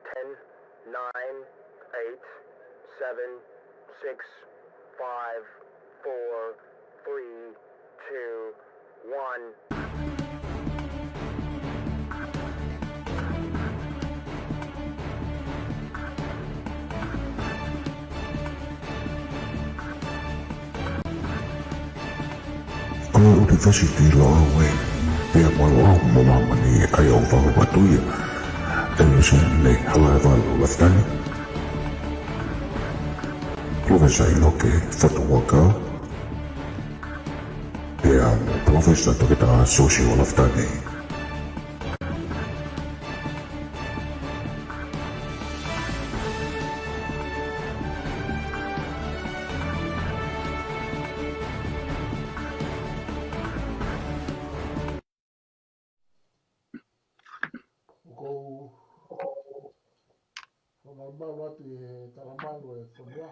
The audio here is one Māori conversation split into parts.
10, 9, 8, 7, 6, 5, 4, 3, 2, 1. University Lawe pia MALO Mamani ayaw whakapatuia Holosini nei halaiwalo waftani Professor Inoke whatuwakau pia Professor tokita social waftani MALO atu e talamalo e whanua.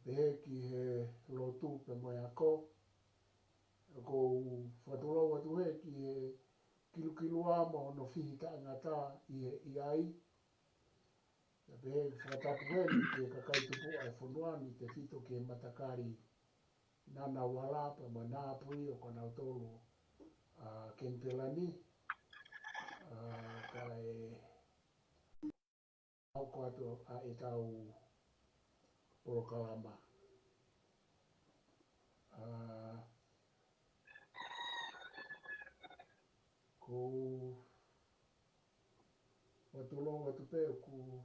Te he ki he lotu pe moe ako. Ko whatulou atu he ki he kilukiluā mo no whihi ta ngata i ai. Te he whakatapu he ni ke kakai tupu ai whanua ni te whito ke matakari nana wala pe moe nāpui o kona utolu kentelani. Ka e au ko atu a e tau Polokalama. Ko watulou atu pe ku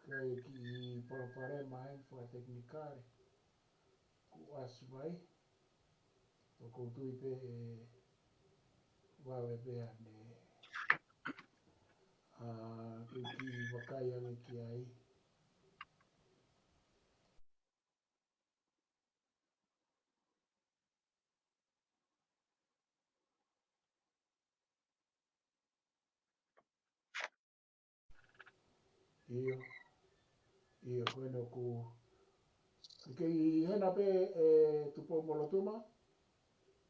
kai ki Polokalama mai fo teknikare ku asmai to ko tui pe wawe pe ane ki wakai ane ki ai iyo koeno ku ke hena pe Tupou-mo-Lotuma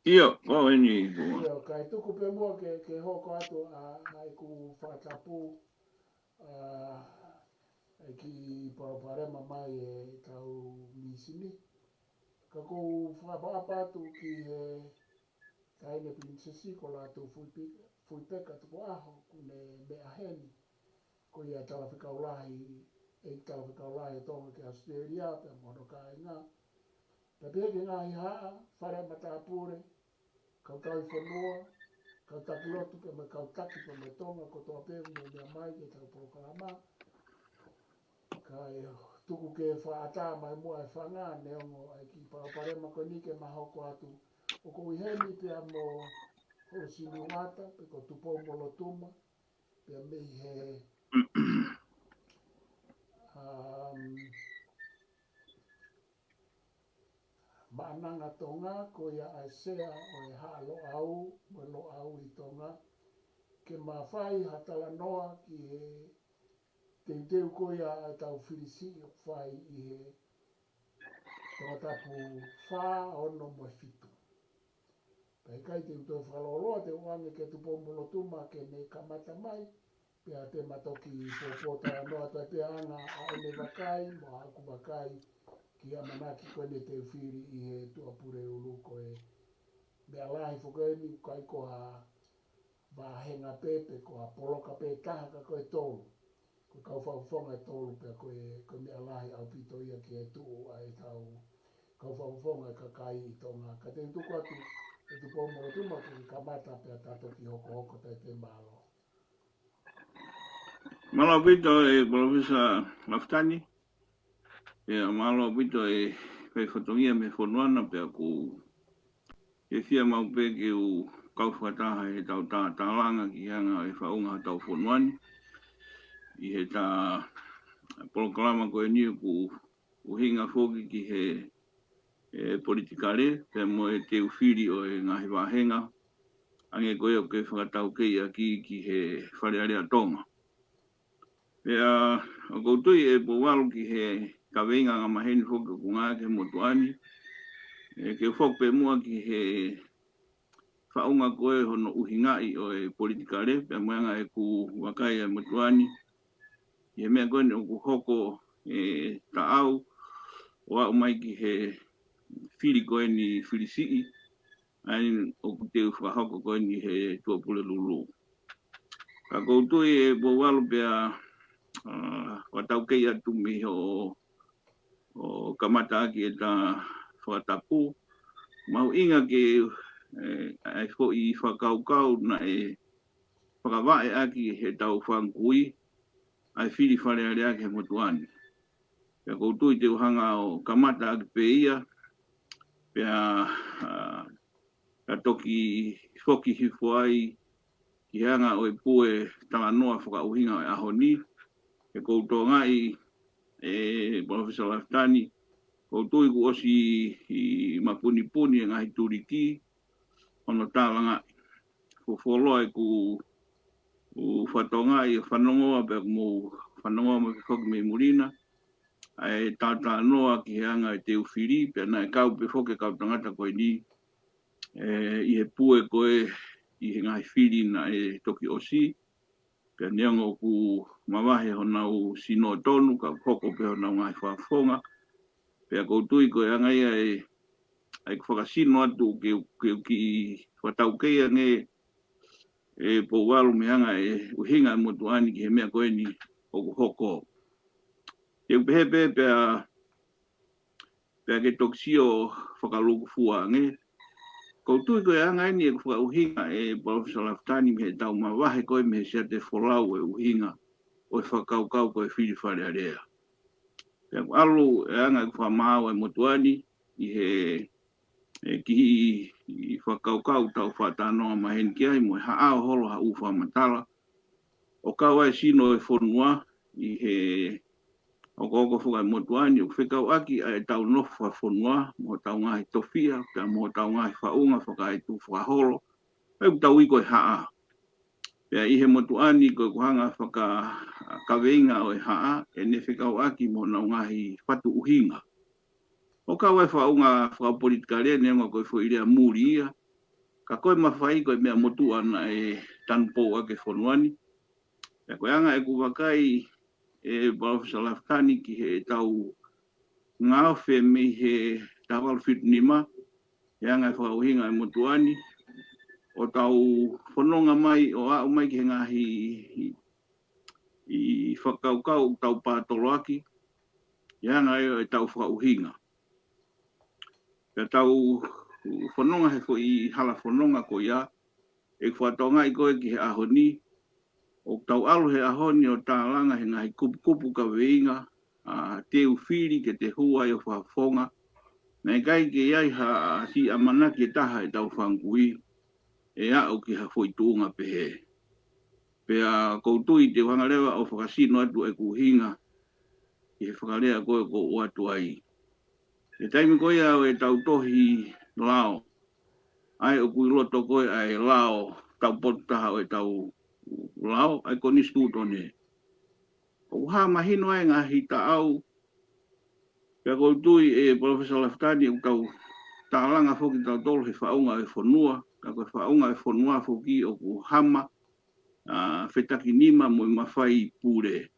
Iyo, o eni. iyo kai tuku pe mua ke hoko atu ai ku whakatapu ki Polokalama mai e tau misini ka ku whapapatu ki he kaine prinsesi ko lātou fuipeka tuku aho kune mea heni ko ia talawhikaulahi Tonga ke Australia pe mono ka inga pe peke ngā i haa whare matapure kautau i whanua kautaki lotu pe me kautaki pe me Tonga ko toa pehu me mea mai ke tau Polokalama ka e tuku ke whaata mai mua e whanga neongo ai ki Polokalama ko ni ke mahoko atu o ko i heni pia mo Holosini Uata pe ko Tupou-mo-Lotuma pia me he maananga Tonga ko ia aisea o e haa lo au mo lo au i Tonga ke mawhai hatala noa ki he teuteu ko ia tau Fili o whai i he tangatapu wha ono mo fitu. Pai kai teuteu whaloloa te oange ke Tupou-mo-Lotuma ke ne kamata mai pia te matoki popota noa tai pia anga a ene wakai mo haku wakai ki a manaki koe ne te whiri i he tuapure ulu ko e mea lahi whukoeni kai ko a wahenga pepe ko a poloka pe taha ka koe tolu ko kau whauwhonga e tolu pia koe mea lahi au pito ia ki e tuu a e tau kau whauwhonga e kakai i Tonga ka te tuku atu e Tupou-mo-Lotuma ki kamata pia tato ki hoko tai te MALO. Malo pito e Professor Maftani. Ia malo pito e kai whatongia me whanuana pia ku e fia mau pe ki u kau whataha e tau tatalanga ki hanga e whaunga tau whanuani. I he tā Polokalama koe ni ku uhinga whoki ki he politikare pe mo e te uwhiri o e ngahi wahenga. Ange koe o ke whakatau kei a ki he wharearea Tonga. Pea o koutui e po walo ki he ka venga nga maheni foka kunga ke motuani. Ke fok pe mua ki he whaunga koe hono uhingai o e politikare, pe moanga e ku wakai e motuani. He mea koe ne ku hoko e taau, o au mai ki he Fili koe ni Fili sii, ai o ku teu whahoko koe ni he tuapule lulu. Ka koutu e bowalu pea watau kei atu mi o kamata aki e ta whakatapu. Mau inga ke ai fo i whakaukau na e whakawae aki he tau whangkui ai Fili whare are ake he motuani. Pea koutu i te uhanga o kamata aki pe ia, pea ka toki whoki hifo ai ki hanga o e pue talanoa whakauhinga o e ahoni. He koutou ngai Professor Laftani, koutou i ku osi i mapuni-puni e ngahi turiki, ono tālanga fufoloa i ku whatonga i whanongoa pe mo whanongoa mo ki whoki me murina, ai tātanoa ki hanga i te uwhiri, pe na e kau pe whoke kau tangata koe ni, i he pue koe i he ngahi whiri na e toki osi, pe neongo ku mawahe honau sino tonu, ka hoko pe honau ngahi whafonga, pe koutui koe angai ai whakasino atu ki whatau keia nge e pouwalu me anga e uhinga e motuani ki he mea koe ni o hoko. Te upehepe pea ke toksio whakaluku fua nge, koutui koe angai ni e whakauhinga e Professor Laftani me he tau mawahe koe me he sia te wholau e uhinga o e whakaukau koe Fili whare area. Pea alu e anga e whamao e motuani i he ki i whakaukau tau whatanoa maheni ki ai mo e haao holo ha uwha matala. O kawa e sino e whonua i he oko whuka e motuani o whekau aki a e tau nofa whonua mo tau ngahi tofia, pea mo tau ngahi whaunga whaka e tu whakaholo. E tau iko e haa. Pea i he motuani koe kuhanga whaka kaweinga o e haa e ne whekau aki mo nau ngahi whatu uhinga. O ka wai whaunga whakapolitikarea neonga koe whoirea muri ia. Ka koe mawhai koe mea motu ana e tanpou ake whonuani. Pea koe anga e kuwakai e Professor Laftani ki he tau ngawhe me he tawal whitunima. E anga e whakauhinga e motuani. O tau whanonga mai o au mai ki he ngahi i whakaukau tau pātolo aki. E anga e tau whakauhinga. Pea tau whanonga he ko i hala whanonga ko ia, e whatonga i koe ki he ahoni, o tau alu he ahoni o tālanga he ngahi kupu ka weinga, te uwhiri ke te hua i o whafonga, na e kai ke iai ha si amana ki taha e tau whangui, e au ki ha whoituunga pehe. Pea koutui te whangarewa o whakasino atu e kuhinga, i he whakarea koe ko uatu ai. E taimi koe au e tau tohi lao. Ai o kui loto koe ai lao tau potaha o e tau lao. Ai ko nistu tone. O haa mahino ai ngahi ta au. Pea koutui e Professor Laftani o tau tālanga whoki tau tolo he whaunga e whanua. Ka koe whaunga e whanua whoki o ku hama. Whetaki nima mo i mawhai pure.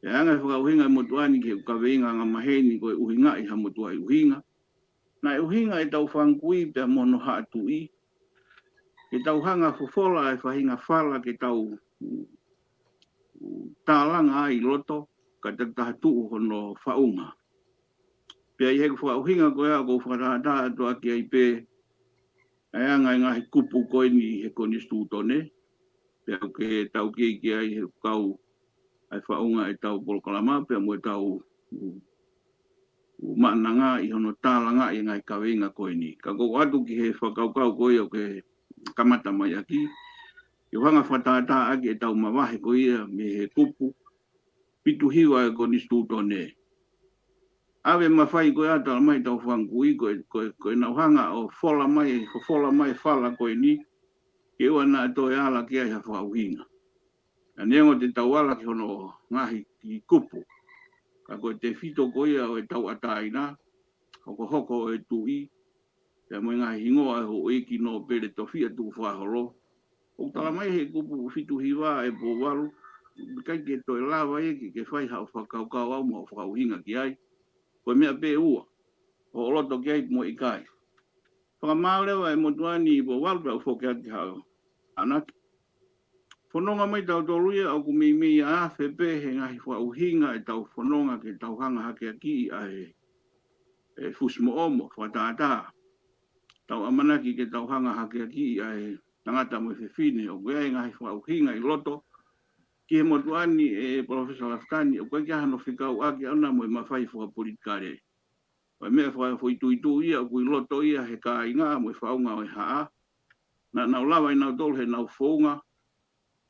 E anga whakauhinga e motuani ke ukaweinga ngā maheni koe uhinga i ha motua i uhinga. Na e uhinga e tau whangkui pia mono hatu i. E tau hanga fufola e whahinga whala ke tau tālanga ai loto ka te tahatu hono whaunga. Pia i heku whakauhinga koe a ko whakatahata atu aki ai pe e anga i ngahi kupu koe ni he koni stūtone. Pia ke tau ki ai he kau ai whaunga e tau Polokalama, pia mo e tau maananga i hono tālanga i ngai kawenga koe ni. Ka koko atu ki he whakaukau koe o ke kamata mai aki. I whanga whatata aki e tau mawahe koe ia me he kupu. Pitu hiwa e ko ni stūtone. Awe mawhai koe ata mai tau whangkui koe na whanga o whola mai whala koe ni. Ke ua na to e ala ki ai ha whauhinga. A neongo te tau ala ki hono ngahi ki kupu. ka ko te fito ko ia o e tau ataina, hoko hoko e tui, te mo ngā hingoa ho e ki no pere tofia tu whahoro. O tala mai he kupu fitu hiwa e po walu, kai ke toi lawa e ki ke whai hao whakaukau au mo whakauhinga ki ai, ko mea pe ua, o loto ki ai mo i kai. Whakamaurewa e motuani i po walu pe au whoke ati hao anaki. Whanonga mai tau toruia au ku mei a whepe he ngahi whauhinga e tau whanonga ke tau hanga hake aki a e fusmo omo whatata. Tau amanaki ke tau hanga hake aki a e tangata mo whiwhine o kwea e ngahi whauhinga i loto. Ki he motuani e Professor Laftani o kwea kia hano whikau ake ana mo e mawhai whakapolitikare. Wai mea whaituitu ia o kui loto ia he ka inga mo e whaunga o e haa. Na nau lawa i nau tolu he nau whaunga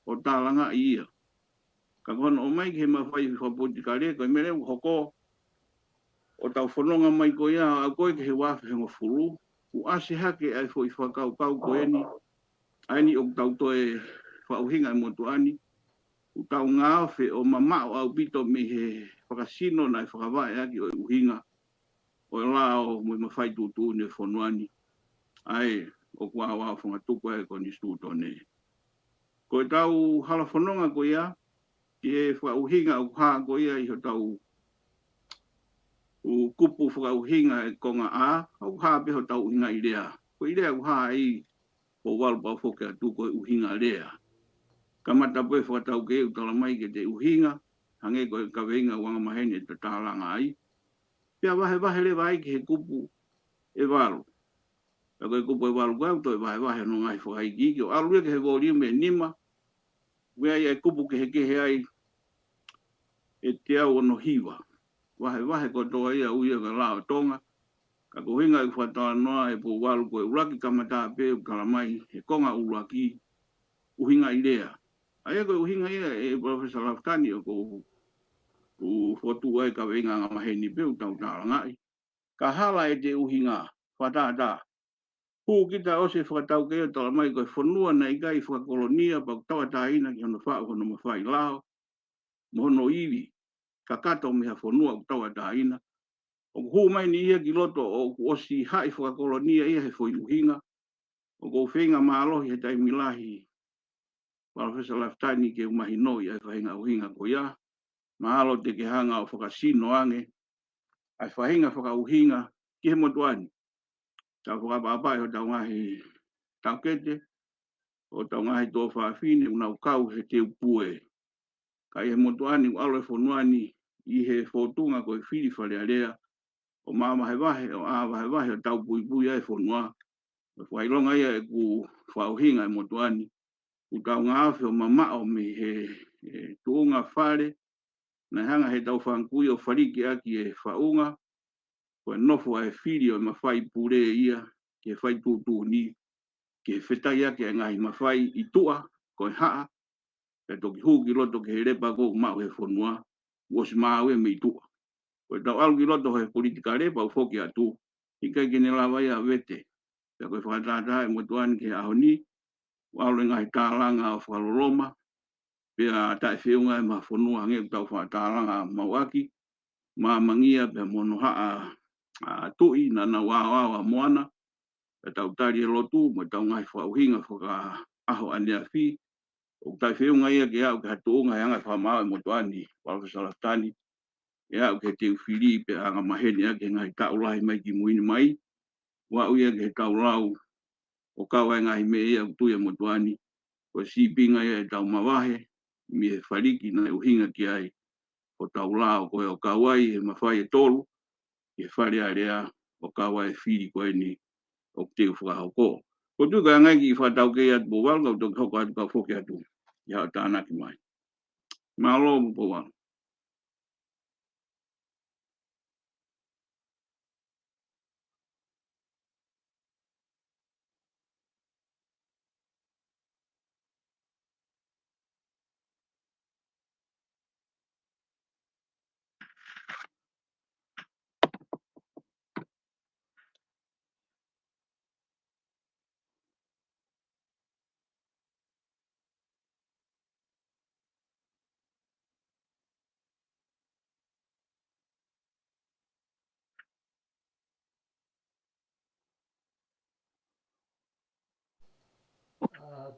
o tālanga i ia. Ka kono o mai ke mawhai whapolitikare ko e mere hoko o tau whanonga mai ko ia a koe ke he wafi hengo furu. U ase hake ai fo i whakau kau ko eni. Aini o tau toe whauhinga i motuani. U tau ngāwhe o mamao au pito me he whakasino na i whakawai aki o i uhinga. O e lao mo i mawhai tutu ne whanuani. Ai o kua wā whangatuku e ko ni stūtone. Ko e tau hala whanonga ko ia. Ki e whauhinga o haa ko ia i ho tau o kupu whakauhinga e konga a, au haa peho tau uhinga i rea. Ko i rea u haa i o walu pau whoke atu ko uhinga rea. Kamata poe whakatau ke u tala mai ke te uhinga, hange ko e kaweinga wanga mahene te tālanga ai. Pea wahe le vai ke he kupu e walu. Ka koe kupu e walu kau to e wahe no ngai whakaiki ki o alu ke he volume e nima. Wea e kupu ke he ai e te au ono hiwa. Wahe ko toa ia uia ka lao Tonga. Ka kuhinga i whatawa noa e po walu koe uraki kamata pe u kalamai e konga uraki uhinga i rea. Aia koe uhinga ia e Professor Laftani o ko whotu ai ka wenga ngā maheni pe u tau tārangai. Ka hala e te uhinga whatata. Hu kita ose whakatau kea tala mai koe whanua na i kai whakakolonia pa tawa tāina ki hono whao hono mawhai lao. Mohono iwi. Ka kato me ha whanua ku tawa tāina. O hu mai ni ia ki loto o osi hai whakakolonia ia he whoi uhinga. O ko whenga MALO he tai milahi. Professor Laftani ke umahi noi ai whahinga uhinga ko ia. MALO te ke hanga o whakasino ange. Ai whahinga whakauhinga ki he motuani. Tau whakapapai ho tau ngahi tau kete. O tau ngahi tō whaafine unau kau he te upue. Kai he motuani u alo e whonuani i he whotunga ko e Fili whare area. O mama he wahe o awa he wahe o tau pui pui ai whonua. O whailonga ia e ku whauhinga e motuani. U tau ngāwhi o mamao me he tuunga whare. Na hanga he tau whankui o whariki aki e whaunga. Ko e nofo a e Fili o mawhai pure ia. Ke whai tūtū ni. Ke whetai ake e ngahi mawhai i tua. Ko e haa. Ke toki huki loto ke he repa kou mau he whonua. Wosi maa ue me i tua. Ko e tau alu ki loto he politika repa u whoki atu. Ika kene lawa ia vete. Pea koe whakatata e motuani ke ahoni. Walu ngahi tālanga o whaloroma. Pea tae whiunga e maha whonua hange tau whatalanga mauaki. Maa mangia pea mono haa tui na na wawa moana. Pea tau tari e lotu. Mo tau ngahi whauhinga whaka aho anea whi. O tae whiunga ia ke au ke hatuunga he anga whamau e motuani. Professor Laftani. E au ke te Fili pe anga mahene ake ngai taulahi mai ki muini mai. Wa uia ke taulau o kawa ngai me ia utuia motuani. Ko sipinga ia e tau mawahe. Mi e whariki na uhinga ki ai. O taulau koe o kawai e mawhai e tolu. E whare area o kawai Fili koe ni o te whakahoko. Ko tu ka ngai ki whatau ke atu po wal kau toki hoko atu kau whoke atu. Ia o tānaki mai. MALO po wal.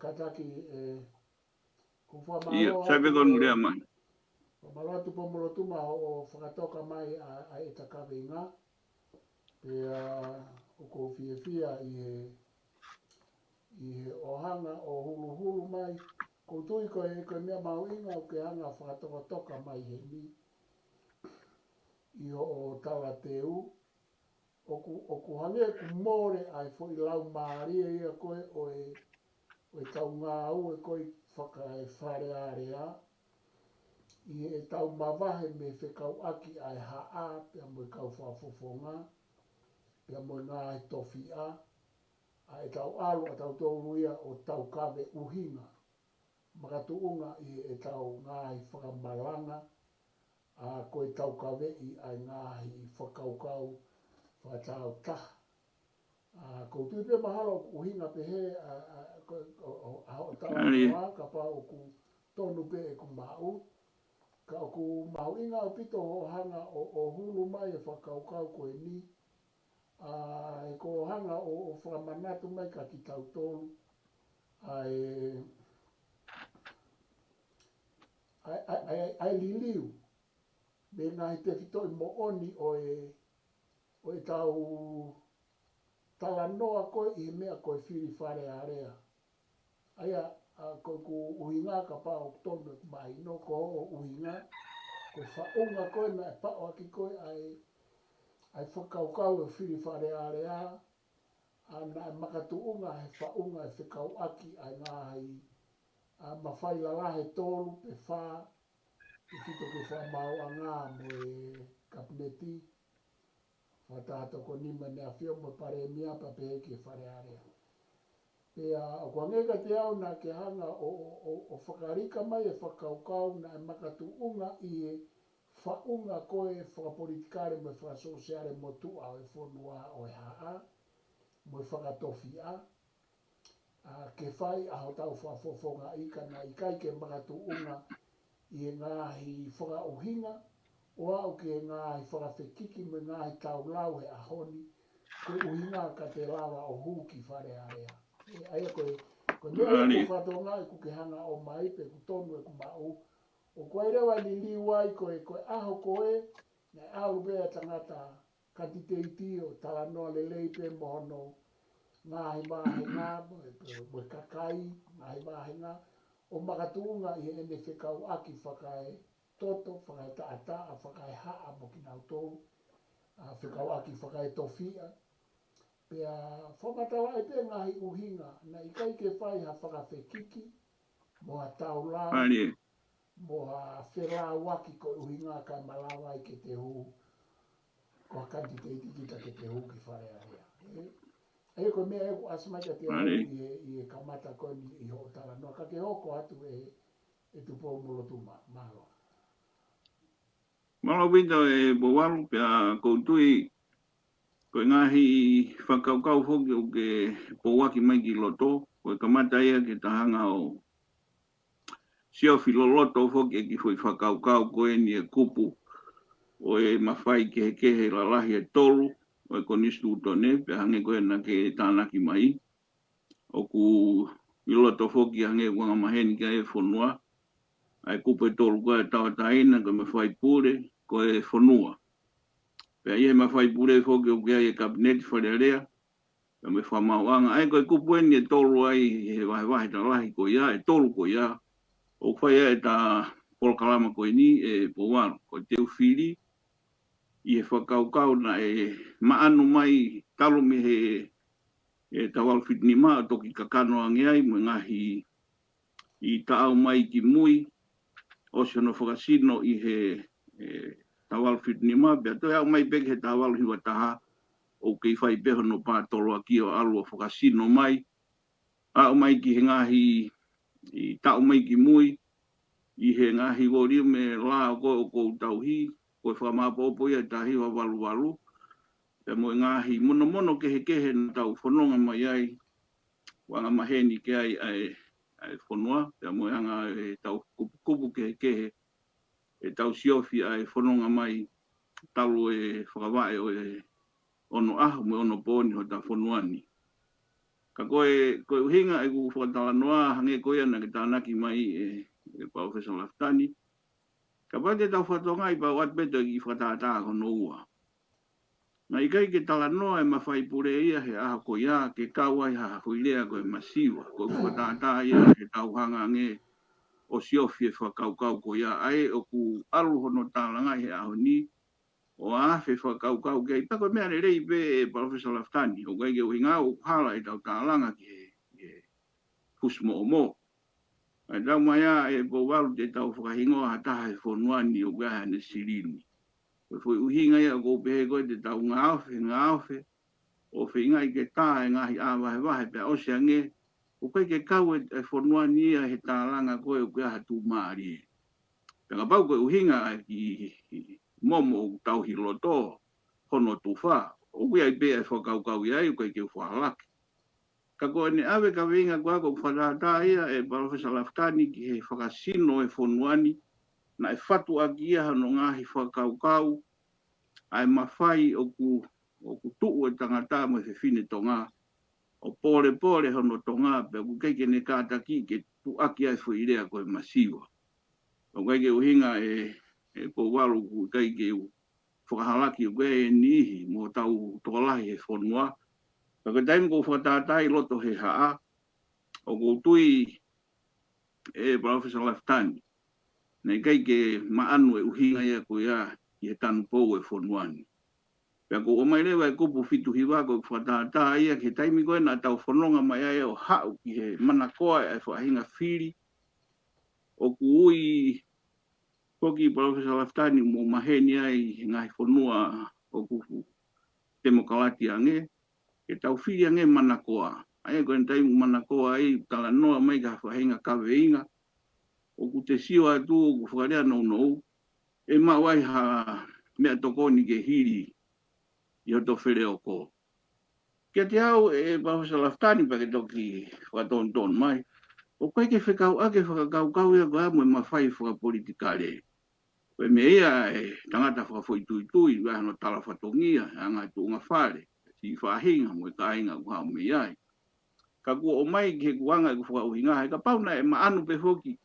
kataki ko fa Ia, malo sai peko nurea mai. malo Tupou-mo-Lotuma o whakatoka mai a e takawe ngā. Pea o ko fia i he ohanga o hulu mai. Ko tui ko mea mauinga o ke hanga whakatoka mai he ni. I o tawa te u. O ku hange ku more ai fo i lau maaria ia koe o e tau ngā au e koe whaka e whare area. I e tau mawahe me whekau aki ai haa pia mo i kau whafofonga. Pia mo ngā e tofia. A e tau alu a tau tōru ia o tau kawe uhinga. Makatuunga i e tau ngā i whakamalanga. A koe tau kawe i ai ngā i whakaukau whakatau taha. Ko tupe mahalo uhinga pehe o tau anoa ka pa o ku tonu pe e ku mau. Ka o ku mau inga o pito o hanga o hulu mai e whakaukau koe ni. E ko hanga o whakamanatu mai ka ki tau tonu. Ai liliu. Me ngahi te fito i mo oni o e tau talanoa koe i mea koe Fili whare area. Aia, koe ku uhinga ka pa o tonu e mai no ko o uhinga. Koe whaunga koe na e pao aki koe ai whakaukau e Fili whare area. Ana e makatuunga he whaunga e whekau aki ai ngāhi. Mawhai lalahe tolu pe wha. E fito ke whamau a ngā mo e kabineti. Whatato ko nima nea whio mo pare mia pa pehe ke whare area. Pea o kua ngeka te au na ke hanga o whakarika mai e whakaukau na e makatuunga i e whaunga koe whakapolitikare mo e whakasosiare mo tua o e whonua o e haa. Mo e whakatofia. Ke whai aho tau whafofonga ika na ikai ke makatuunga i e ngāhi whakauhinga. O au ke ngāhi whakawhekiki me ngāhi tau lau he ahoni. Koe uhinga ka te lawa o huki whare area. Aia koe mea ia ku whatonga i ku ke hanga o mai pe ku tonu e ku mau. O koe rewa ni liwai koe aho koe. Nei au bea tangata katiteiti o talanoa lelei pe mohono. Ngāhi mahenga mo e kakai. Ngāhi mahenga. O makatuunga i ene whekau aki whakae. Toto, whakai taata, whakai haa mo ki nau tōru. Whekau aki whakai tofia. Pea whamatawa e pe ngahi uhinga. Na ikai ke whai ha whakawhekiki. Mo ha tau lau. Mo ha whelau aki ko uhinga kai malawa i ke te hu. Ko ha kanti te itikita ke te hu ki whare area. E ko mea e ko asmaita te au i e kamata koe i ho tala. No ka ke hoko atu e Tupou-mo-Lotuma, MALO. Malo winta e bowalu pia koutui koe ngahi whakaukau hoki o ke powaki mai ki loto. Koe kamata ia ke tahanga o sio filoloto hoki e ki fwoi whakaukau koe ni e kupu. O e mawhai kehe lalahi e tolu. O e konistu utone pia hange koe na ke tānaki mai. O ku iloto hoki hange wanga maheni ka e whonua. Ai kupu e tolu koe tawataina koe mawhai pure. Ko e whonua. Pea ie mawhai pure whoki o kia e kabineti wharearea. Ka me whamauanga. Ai koe kupueni e tolu ai he wahe ta lahi ko ia, e tolu ko ia. O whai e ta Polokalama koe ni e Powaro. Ko teu Fili. I he whakaukau na e maanu mai talo me he e tawal whitinima a toki kakano angeai mo ngahi i taau mai ki mui. O se no whakasino i he tawal whitinima, bea toi au mai peke he tawal hiwa taha o kei whai peho no pātolo aki o alu o whakasino mai. Au mai ki he ngahi i tau mai ki mui, i he ngahi wori me la o kou tauhi, koe whamapopo ia tahi wa walu. Pea mo ngahi mono kehe na tau whanonga mai ai, wanga maheni ke ai whanua, pea mo hanga e tau kupu kehe. E tau siofi ai whanonga mai talo e whakawae o e ono aho me ono pōni ho ta whanuani. Ka koe uhinga e ku whakatala noa hange koe ana ki tānaki mai e Professor Laftani. Ka pate tau whatonga i pa wat beto i whakatata kono ua. Na i kai ke tala noa e mawhai pure ia he aha ko ia ke kaua i haha huilea ko e masiwa. Ko whakatata ia he tauhanga nge o siofi e whakaukau ko ia ai o ku alu hono tālanga he aho ni o awhi whakaukau ke i pako mea rei pe e Professor Laftani. O kai ke uhinga o hala i tau tālanga ki he husmo o mo. Ai tau mai a e po walu te tau whakahingoa hataha e whonuani o gaha ne sirini. Foi uhinga ia ko pehe koe te tau ngāwhe, o whiinga i ke tā e ngahi āwahe wahe pe ose ange, o kai ke kau e whonuani ia he tālanga koe o kia hatu maari. Pena pau koe uhinga ki momo o tau hiloto, hono tuwha, o kia i pea e whakaukau ia i koe ke whahalaki. Ka koe ne awe ka winga kua ko whakatā ia e Professor Laftani ki he whakasino e whonuani, na e whatu aki ia hano ngahi whakaukau, ai mawhai o ku tuu e tangata mo he whine tonga, o pole hono tonga, pe ku keike ne kātaki ke tu aki ai whuirea koe masiwa. O keike uhinga e po walu ku keike u whakahalaki o koe e nihi mo tau tokalahi he whonua. Ka koe taimi ko whakatātai loto he haa, o ku tui e Professor Laftani, nei keike maanu e uhinga ia koe ia i he tanu pou e whonuani. Pea ko o mai lewa e kupu fitu hiwa ko whatata ia ke taimi koe na tau whanonga mai ai o hau ki he manakoa e whahinga Fili. O ku ui koki Professor Laftani mo maheni ai ngai whanua o kupu demokalati ange. Ke tau Fili ange manakoa. Ai koe taimi manakoa ai tala noa mai ka whahinga kaweinga. O ku te siwa atu o ku whakarea nou. E mawai ha mea tokoni ke hiri. I o to where o ko. Kia te au e Professor Laftani pa ke toki whakatonton mai. O koe ke whekau ake whakakau ia koe amu e mawhai whakapolitikare. Koe me ia e tangata whakafoitui wai hano tala whatongia e anga tu unga whare. Si whahinga mo e ka inga kuha me iai. Ka kua o mai ke kuanga e whakauhinga. E ka pauna e maanu pe hoki.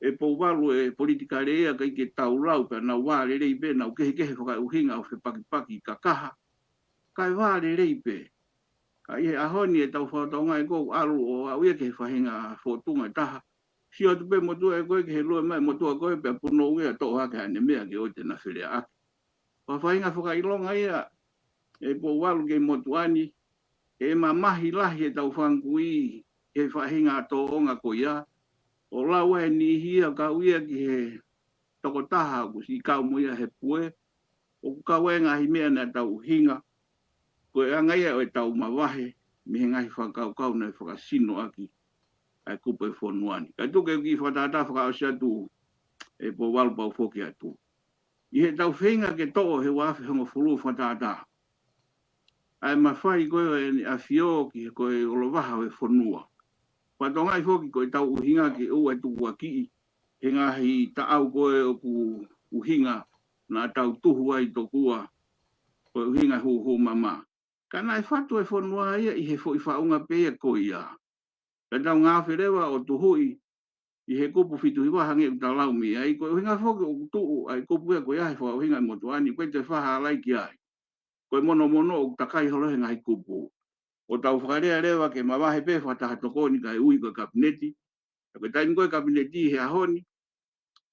E pou walu e politikare ia ka ike tau lau pe na wale rei pe na ukehe whakauhinga o whepaki ka kaha. Kai wale rei pe. Ka ihe ahoni e tau whātonga e kou aru o au ia ke whahinga whotunga taha. Si o tupe motua e koe ke he lua mai motua koe pe puno uia tō hake ane mea ke o te na whirea ake. Ka whahinga whakailonga ia e po walu ke motuani e ma mahi lahi e tau whangkui ke whahinga tō onga ko ia. O lau e ni hia ka uia ki he toko taha ku si kau mo ia he pue. O kau e ngahi mea na tau hinga. Ko e anga ia o e tau mawahe, mi he ngahi whakaukau na e whakasino aki ai kupa e whonuani. Kai tuke ki whatata whakaosi atu e po walpau whoki atu. I he tau whenga ke toko he wafi hongo furu whatata. Ai mawhai koe e ni awhio ki he koe olowaha o e whonua. Whatongai whoki koe tau uhinga ke ua tuku aki. He ngahi taau koe o ku uhinga na tau tuhu ai tokua koe uhinga hu mama. Kana e whatu e whanua ia i he fo i whaunga pēa ko ia. Ka tau ngā whirewa o tuhui i he kupu fitu hiwa hange u talau mi ai. Koe uhinga whoki o kutu ai kupu ea koe ai wha uhinga i motuani. Koe te whaha alai ki ai. Koe mono o takai holohe ngai kupu. O tau whakarea rewa ke mawahe pē whataha tokoni kai ui koe kabineti. Koe taimi koe kabineti he ahoni.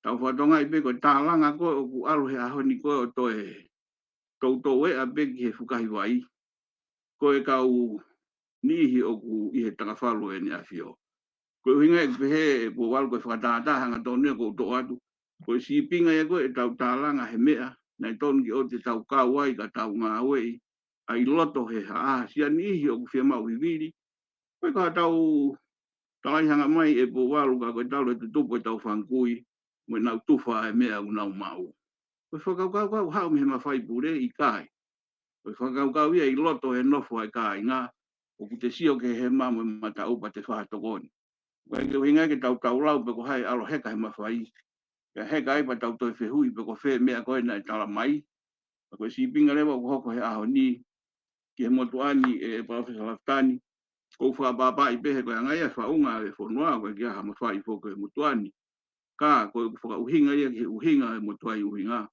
Tau whatonga i pē koe tālanga koe o ku alu he ahoni koe o toe. Tau e a pē ki he whukahi wai. Koe kau nihi o ku i he takawhalu e ni awhio. Koe uhinga e pehe e po walu koe whakatata hanga tōnea ko tō atu. Koe si pinga e koe e tau tālanga he mea. Nei tōnu ki o te tau kāwai ka tau ngā wei. Ai loto he haa sia nihi o ku whia mau hiviri. Koe ka tau talai hanga mai e po walu ka koe tau le tutupo e tau whankui. Moe nau tuwha e mea u nau mau. Koe whakau hau me he mawhai pure i kai. Koe whakau ia i loto he nofo ai kai ngā. O ku te sio ke he mamu mata upa te whahatokoni. Koe ke uhinga ke tau lau pe ko hai alo heka he mawhai. Ke heka ai pa tau toi whehui pe ko whe mea koe na i tala mai. Koe si pinga lewa ko hoko he aho ni. Ki he motuani e Professor Laftani. o fa baba I be ko nga ia fa unga e fo noa ko kia ha mafai fo ko mutuani ka ko fa uhinga ia ki uhinga e mutuai uhinga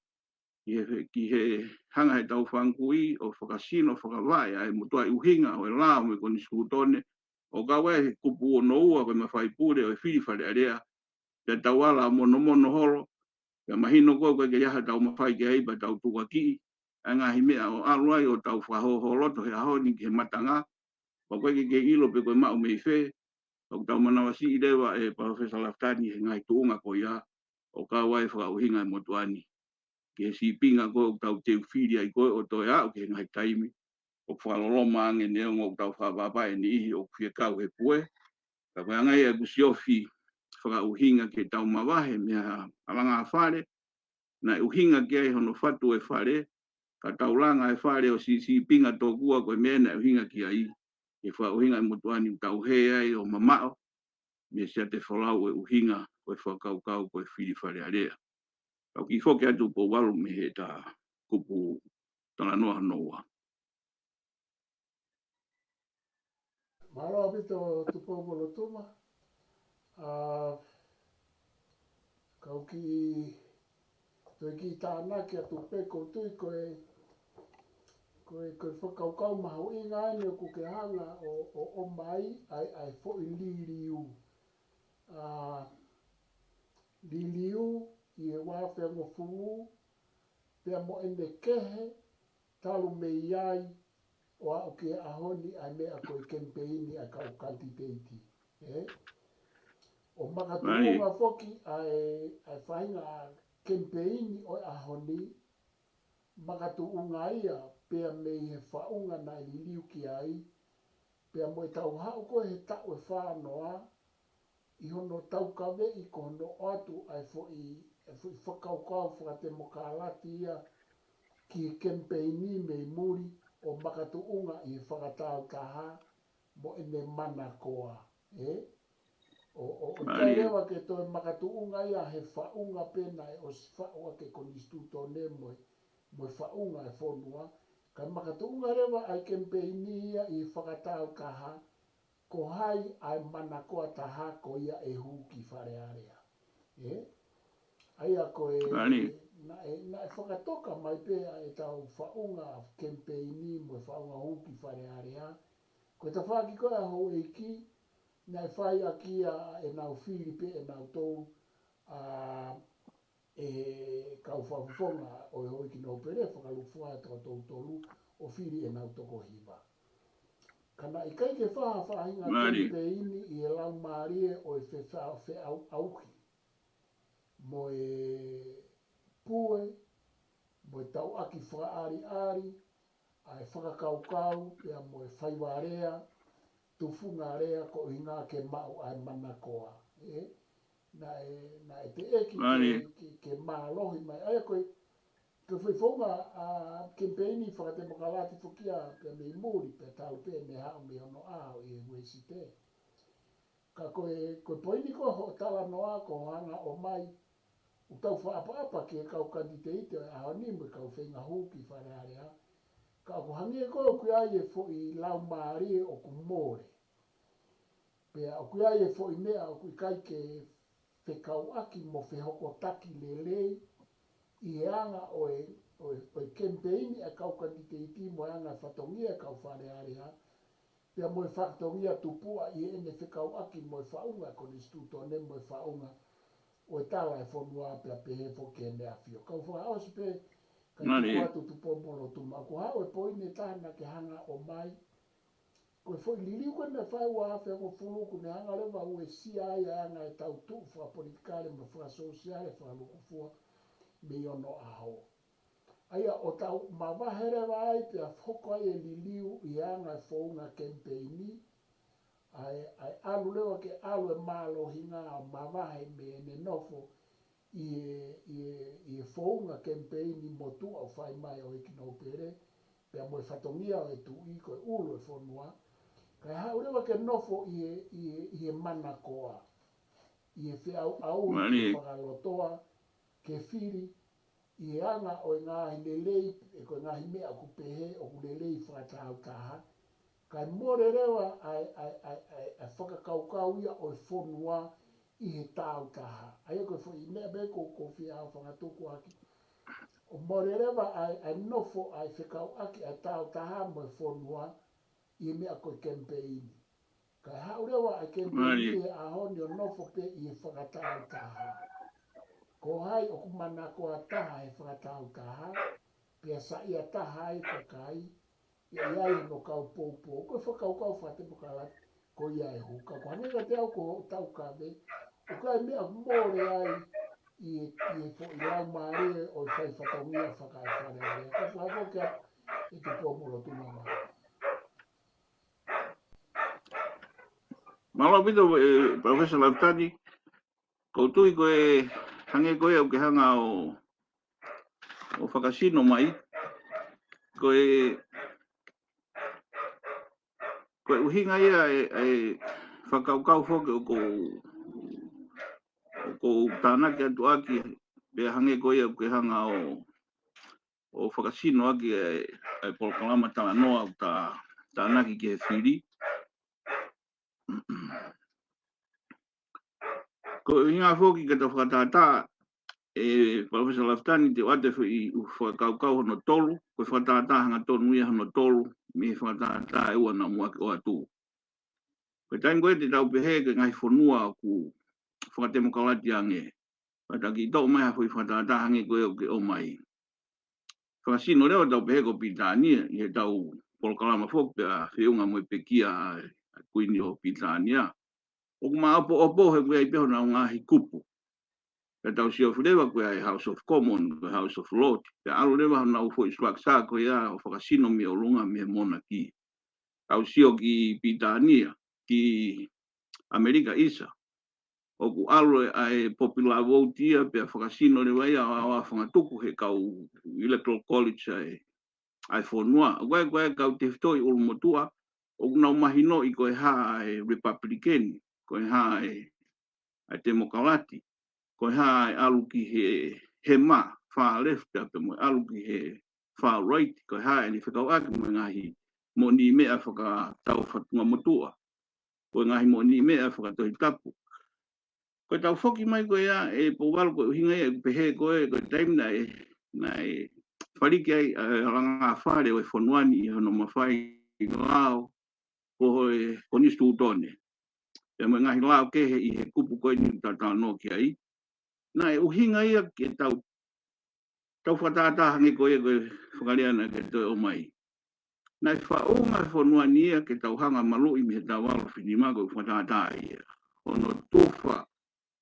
ki he hanga he tau whankui o whakasino whakawai ai mutuai uhinga o e lao me koni skutone o ka wai kupu o noua ko e mawhai pure o e whiri whare area te tauala mono mono holo ke mahino ko ke iaha tau mawhai ke aiba tau tuka ki anga himea o aluai o tau whahoho loto he ahoni ke matanga o koe ke ilo pe koe mau mei whe o tau manawasi I lewa e Professor Laftani he ngai tuunga ko ia o ka wai whakauhinga e motuani ke si pinga ko o tau te whiri ai koe o toi au ke ngai taimi o whaloloma ange neo ngau tau whapapai ni ihi o whia kau he pue ka koe angai e kusiofi whakauhinga ke tau mawahe mea alanga whare na uhinga ke ai hono whatu e whare ka taulanga e whare o si pinga tōkua koe mena uhinga ki ai e whauhinga e motuani tau he ai o mamao me sia te whalau e uhinga koe whakaukau koe whiri whare area. Kau ki whoke atu po walu me he ta kupu tala noa noa. Malo apito Tupou-mo-Lotuma. Kau ki tāna ki atu peko tui koe whakaukau mahu I ngā ene o kuke hanga o mai ai fo I liriu. Liriu I e wāwhengo fungu, pia mo ene kehe, talu me iai, o au ke ahoni ai mea koe kempeini a kau kantiteiti. O makatuunga foki ai whainga kempeini o ahoni, makatuunga ia, pia mei he whaunga nai liliu ki ai, pia mo e tau hao koe he tau e whanoa, I hono tau kawe I kono atu ai fo I whakaukau whakate mo kālati ia ki kempeini mei muri o makatuunga I whakatau kaha mo ene mana koa. O tai rewa ke toi makatuunga ia he whaunga pena e o si whaua ke konistuto ne mo whaunga e whonua. Ka makatuunga rewa ai kempeini ia I whakatau kaha ko hai ai mana koa taha ko ia e hu ki whare area. Aia ko na e whakatoka mai pēa e tau whaunga kempeini mo whaunga hu ki whare area. Ko ta whaki koe a ho e ki, na e whai a kia e nau Fili pe e nau tau e kau whawhonga o e hoi ki nau pere whakalufua e tau tolu o Fili e nau toko hiwa. Kana I kai ke whahinga kempeini I e lau maarie o e whe auki. Mo e pue, mo e tau aki whaari, ai whakakaukau, pia mo e whaiwarea, tufunga rea ko I ngā ke mau ai mana koa. Na e te eki ke mālohi mai. Aia koe, ke whaifonga kempeini whakate mokalati whukia pia mei muri, pia tau pia me hao me ono ao I e huesi te. Ka koe poini koe ho tala noa ko hanga o mai, u tau whaapa ke kau kanditeite a honi mo kau whenga huki wharearea. Ka ko hangi e koe o kui ai e fo I lau maarie o kumore. Pea o kui ai e fo I mea o kui kai ke whekau aki mo whehoko taki lelei I anga o e kempeini e kau kanditeiti mo anga whatongia e kau wharearea. Pea mo e whatongia tupua I ene whekau aki mo e whaunga konistuto ne mo e whaunga o e tala e whonua pia pehe fo ke mea fio. Kau whaka si pe kai tuku atu Tupou-mo-Lotuma. Ko hao e poine tāna ke hanga o mai. Ko e fwoi liliu koe me whai wa hawhi ako fulu ku ne hanga rewa ue si ai a anga e tau tu wha politikare mo wha sosiale wha lukufua me ono aho. Aia o tau mawahere ai pia whoko ai e liliu I anga e whaunga kempeini. Ai alu lewa ke alu e MALO hinga o mawahe me ene nofo I e whaunga kempeini mo tu au whai mai o iki no pere. Pea mo e whatongia o e tu I koe ulu e whonua. Kai hau rewa ke nofo I e mana koa. I e whiau au ke whakalotoa ke Fili. I e anga o e ngahi lelei, e koe ngahi mea ku pehe o ku lelei whakatau kaha. Kai more rewa ai whakakaukau ia o whonua I he tāu taha. Ai koe fo I mea me ko fia au whangatuku aki. O more rewa ai nofo ai whikau aki ai tāu taha mo I whonua I mea koe kempeini. Kai hau rewa ai kempeini he ahoni o nofo pe I he whakatau taha. Ko hai o kumana ko a taha he whakatau taha. Pia sa ia taha ai kakai. Ia iai no kau popo. Ko whakau whate pukalati. Ko iai huka. Ko hangega te au ko tau kawe. O kai mea more ai I fo I lau maare o I whai whataungia whakai whare area. Ka whako kia I Tupou-mo-Lotuma mai. Malo pito Professor Lautani, ko tui koe hange koe au ke hanga o whakasino mai, koe uhinga ia whakaukau whoke o ko tānaki atu aki, pe hange koe au ke hanga o whakasino aki ai Polokalama noa o tānaki ki he Fili. Ko uhinga whoki ka ta whakatātā, Professor Lautani te Uata I whakaukau hono tolu, ko whakatātā hanga tonu ia hono tolu, me whakatātā ua na mua ki o atu. Ko taim koe te tau pehe ke ngai whanua ku whakatemokalati ange. Pataki tau mai hafui whakatātā hange koe o ke o mai. Whakasino reo tau pehe ko Pitania, I he tau Polokalama whok pe a whiunga mo pekia a kuini o Pitania. O kuma opo he koe I peho na ngahi kupu. Pe tau si ofu rewa koe ai House of Commons, koe House of Lords. Pe alo rewa na ufo iswaksa koe ia o whakasino me o lunga me mona ki. Tau si o ki Pitania, ki Amerika isa. O ku alo ai popular vote ia pe whakasino rewa ia a whangatuku he kau Electoral College ai whonua. O koe kau te whitoi ulu motua, o kunau mahino I koe ha ai Republican, koe ha ai Demokalati. Ko ha alu ki he ma far left pe mo alu ki he far right ko ha ni whakau aki mo ngahi mo ni mea whaka tau whatunga motua ko ngahi mo ni mea whaka tohi tapu ko tau whoki mai ko ia powal ko hinga ia pehe ko taim na whariki ai ranga whare o whonuani I hono mawhai I lao ko ni stutone e mo ngahi lao kehe I he kupu ko ni tatau no ki ai na uhinga ia ke tau whatata hangi koe whakariana ke toi o mai. Na whaunga whanua nia ke tau hanga malo I me tau walo whinima koe whatata ia. Ono tuwha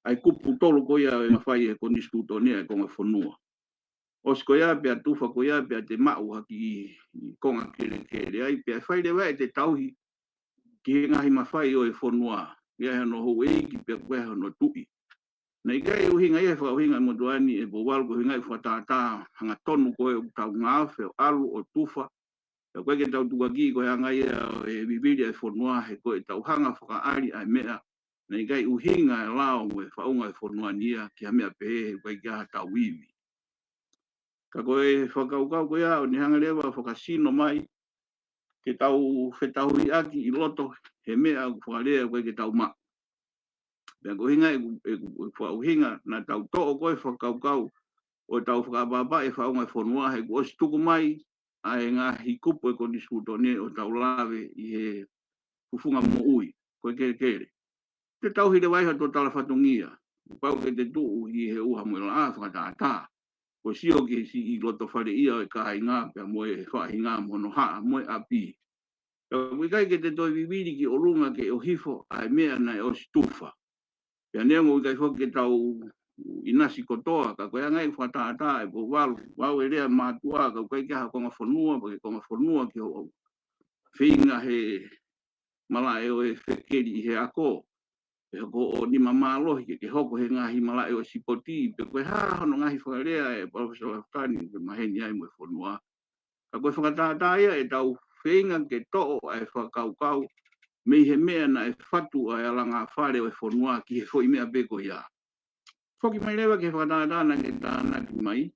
ai kupu tolu koe ia e mawhai e koni stuto nia e konga whanua. Os koe ia pia tuwha koe ia pia te mau haki I konga kere ai pia whaile wai te tauhi ki he ngahi mawhai o e whanua. Ia hano hou eiki pia koe hano tui. Nei kai uhinga ia whauhinga motuani e powal ko hinga I whatata hanga tonu koe o tau ngāwhe o alu o tuwha. E koe ke tau tuaki koe hanga ia e bibiri e whanua he koe tau hanga whakaari ai mea. Nei kai uhinga e lao mo e whaunga e whanuani ia ki ha mea pehe koe ki ha tau iwi. Ka koe whakaukau koe au ni hanga lewa whakasino mai ke tau whetahui aki I loto he mea whakarea koe ke tau maa. Pea ko hinga whauhinga na tau to'o koe whakaukau o tau whakapapa e whaunga whanua he ko tuku mai ai ngahi kupu e ko diskutone o tau lawe I he kufunga mo ui koe kere. Te tau hire waiha to tala whatungia. Pau ke te tuu I he uha mo la a whakatata. Ko sio ki si I loto whare ia e kaha inga pea mo e whahinga mono haa mo e api. Pea kai ke te toi viviri ki o runga ke o hifo ai mea na e o stufa. Pea neongo kai whoke tau inasi kotoa, ka koe angai whatata e po wau e rea mātua, ka koe kia konga whanua, pa ke konga whanua ki ho whinga he mala e o e whekeri he ako. Pe hoko o nima mālohi, ke hoko he ngahi mala e o sipoti, pe koe hano ngahi whakarea e Professor Lautani, ke maheni ai mo e whanua. Ka koe whakatata ia e tau whinga ke to'o e whakaukau, mei he mea na e whatu ai alanga whare o e whanua ki he whoi mea beko ia. Whoki mai lewa ke whakatata ke tāna ki mai.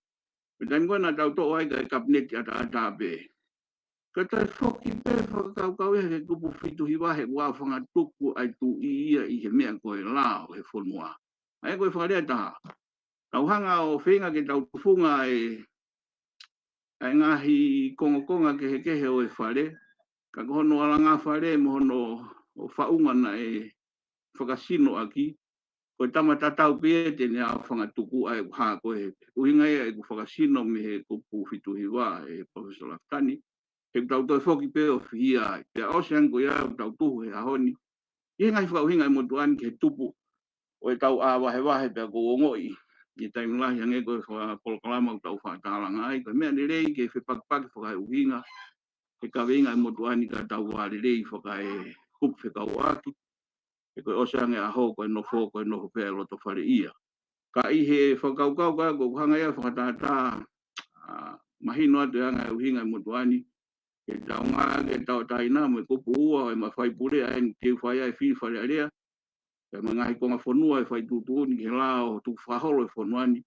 Me taim koe na tau to'o ai ka e kabineti ata be. Ka tai whoki pe whakakau e he kupu whitu hiwa he wā whangatuku ai tu ia i he mea koe lao he whonua. Ai koe whakarea taha. Tau hanga o whenga ke tau tufunga e ngahi konga ke he kehe o e whare. Ka kohono ala ngā whare mo hono o whaunga na e whakasino aki. Koe tama tatau pia te ne a whangatuku ai ha koe. Uhinga e ku whakasino me he kupu whitu hiwa e Professor Laftani. He tau toi whoki pe o whia ai. Pea osean ko ia tau tuhu he ahoni. I ngai whakauhinga e motuani ke tupu o e tau a wahe pea ko ongoi. I taimlahi ange koe Polokalama tau whakatalanga ai. Koe mea nerei ke whipakpaki whakai uhinga. He kawinga e motuani ka tau wharerei whakai kupu whikau aki. E koe osean e aho koe no fō koe no pea loto whare ia. Ka i he whakaukau ka ko hanga ia whakatata mahino atu anga e uhinga e motuani. Ke tau ngā ke tau taina mo kupu ua e mawhai pure ai ni te whai ai Fili whare area. Ke ngahi konga whanua e whai tutu ni ke lao tu whaholo e whanuani.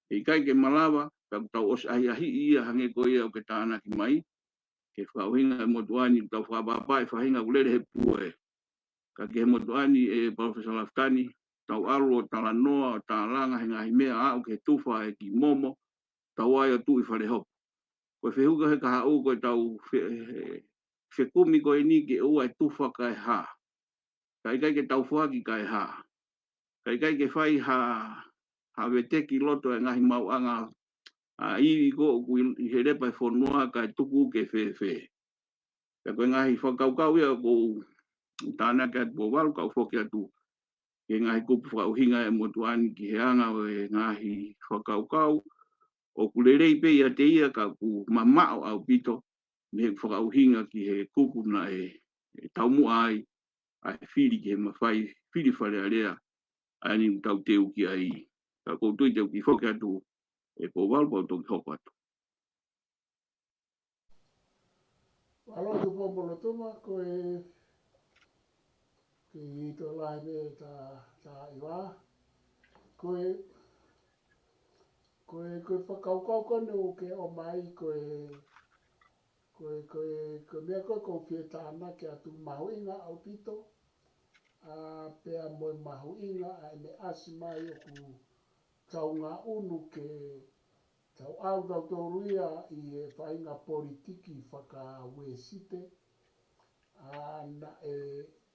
E kai ke malawa, ka tau os ahi ia hange ko ia o ke tāna ki mai. Ke whauhinga e motuani tau whapapai whahinga ulere he pue. Ka ke he motuani e Professor Laftani, tau alu o talanoa o tatalanga he ngahi mea au ke tufa e ki momo, tau ai o tu i whare hopo. Koe whihuka he kaha u koe tau whekumi koe ni ke ua e tufa kai ha. Kai kai ke tau whaki kai ha. Kai kai ke whai ha weteki loto e ngahi mau anga a iwi ko i he repa e whonua kai tuku ke whewhe. Ka koe ngahi whakaukau ia ko tāna ke atu walu kau whoki atu. Ke ngahi kupu whakauhinga e motuani ki he anga o e ngahi whakaukau. O kulerei pe ia te ia ka ku mamao au pito. Me whakauhinga ki he kupu na e taumu ai. Ai Fili ke mawhai, Fili whare area. Ai ni tau teu ki ai. Ka koutou teu ki whoki atu. E ko walu koutou ki hoko atu. Alo Tupou-mo-Lotuma ko e i to lai me ta iwa. Ko e whakaukau kone o ke o mai ko mea ko whie tāna ke atu mahuinga au pito. Pea moe mahuinga a me asi mai o ku tau ngā unu ke tau au tautoruia i e whainga politiki whaka wesite.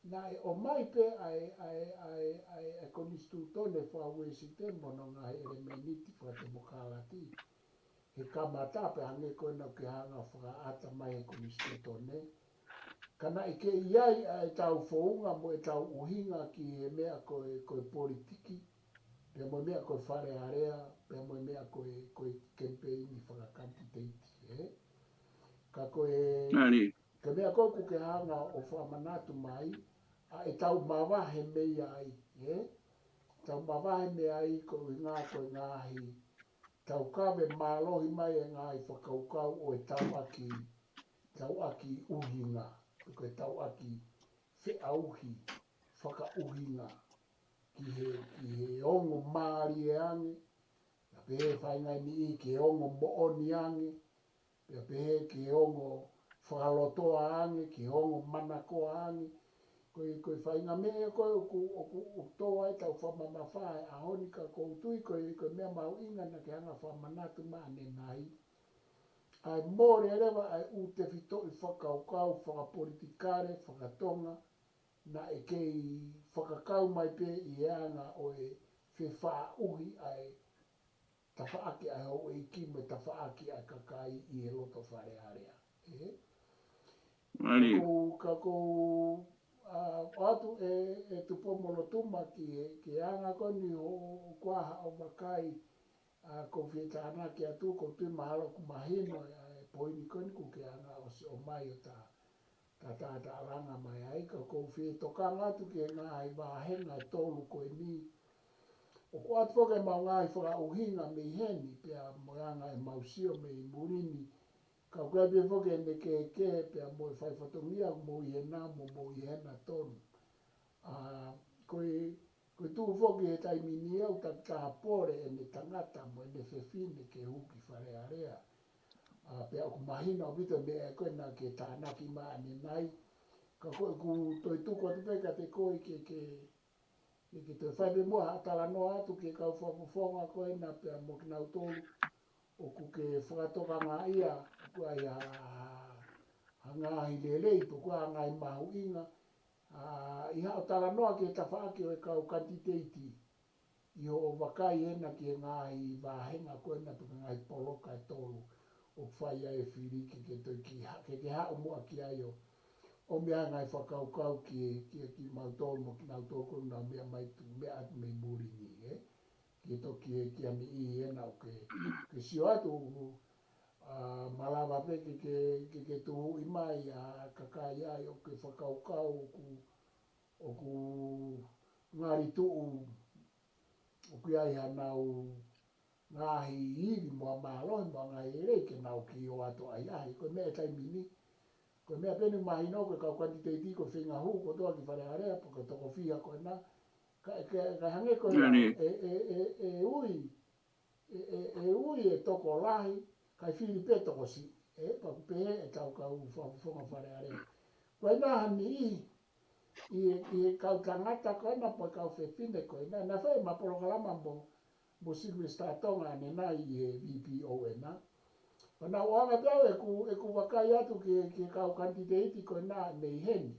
Na e o mai pe ai konistu tone wha wesite mono ngā elemeniti wha demokrati. He kamata pe hange koe na ke hanga whaka ata mai e konistu tone. Kana i ke iai e tau whounga mo e tau uhinga ki he mea koe politiki. Pea mo mea koe whare area, pea mo mea koe campaigni whakakantiteiti. Ka koe, ka mea koe ku ke hanga o whamanatu mai, a e tau mawahe mei ai. Tau mawahe mei ai koe ngāhi. Tau kawe mālohi mai e ngāhi whakaukau o e tau aki uhinga. Koe tau aki whiauhi, whakauhinga. Ki he ongo maari e ange, pea pehe whaingai ni i ke ongo mooni ange, pea pehe ke ongo whakalotoa ange, ke ongo manakoa ange, koe whainga mea koe o toa e tau whamamawhae a honika koutui koe mea mau inga na ke hanga whamanatu maane nai. Ai mōre rewa ai u te whito i whakaukau, whakapolitikare, whakatonga, na e kei whakakau mai pe i anga o e whewha uhi ai tawhaaki ai ho e ki me tawhaaki ai kakai i e loto whare area. Kako atu e Tupou-mo-Lotuma ki anga koni o kuaha o makai ko whietana ki atu ko tui mahalo ku mahino e poini koni ku ki anga o si o mai o ta tatalanga mai ai ka ko whietokanga atu ki ngā i wahenga e tolu ko e ni. O ko atu whoke mau ngā i whakauhinga me i heni pia moanga e mausio me i murini. Ka koe pia whoke ne ke pia mo e whaifatongia mo i hena mo i hena tonu. Koe tu whoke he taimini au ta hapore e ne tangata mo e ne whewhine ke huki whare area. Pea ku mahina o vita mea koe na ke tānaki maa ni nai. Ka koe ku toi tuko te peka te koe ke te whaipe mua hatala no atu ke kau whapufonga koe na pea mo ki nau tolu. O ku ke whakatoka ngā ia, ku ai ngāhi lelei, po kua ngai mahu inga. I hao tala noa ke ta whaake o e kau kantiteiti. I ho o wakai ena ki e ngāhi wāhenga koe na puka ngai poloka e tolu. O whai ai e Fili ke toi ke hao mua ki ai o mea ngai whakaukau ki mautolu mo ki nau tōku na mea mai tu mea atu mei muri ni, Ki to ki ami I ena o ke sio atu malawa peke ke tuhu I mai a kakai ai o ke whakaukau o ku ngari tuu o ki ai hanau ngahi iri mua MALO mua ngai ere ke nau ki o ato ai ai. Ko mea tai mini, ko mea pene mahino ko kau kantiteiti ko whinga hu ko toa ki whare area po ko toko whia ko na ka hange ko ui e toko lahi kai Fili pe toko si pa ku pe e tau kau whonga whare area. Ko ina hani I kau tangata ko na po kau whepine ko ina na whai ma Polokalama mo Silvester Tonga ne na I VPO ena. Ona wanga tau e ku wakai atu ke kau kantiteiti ko na nei heni.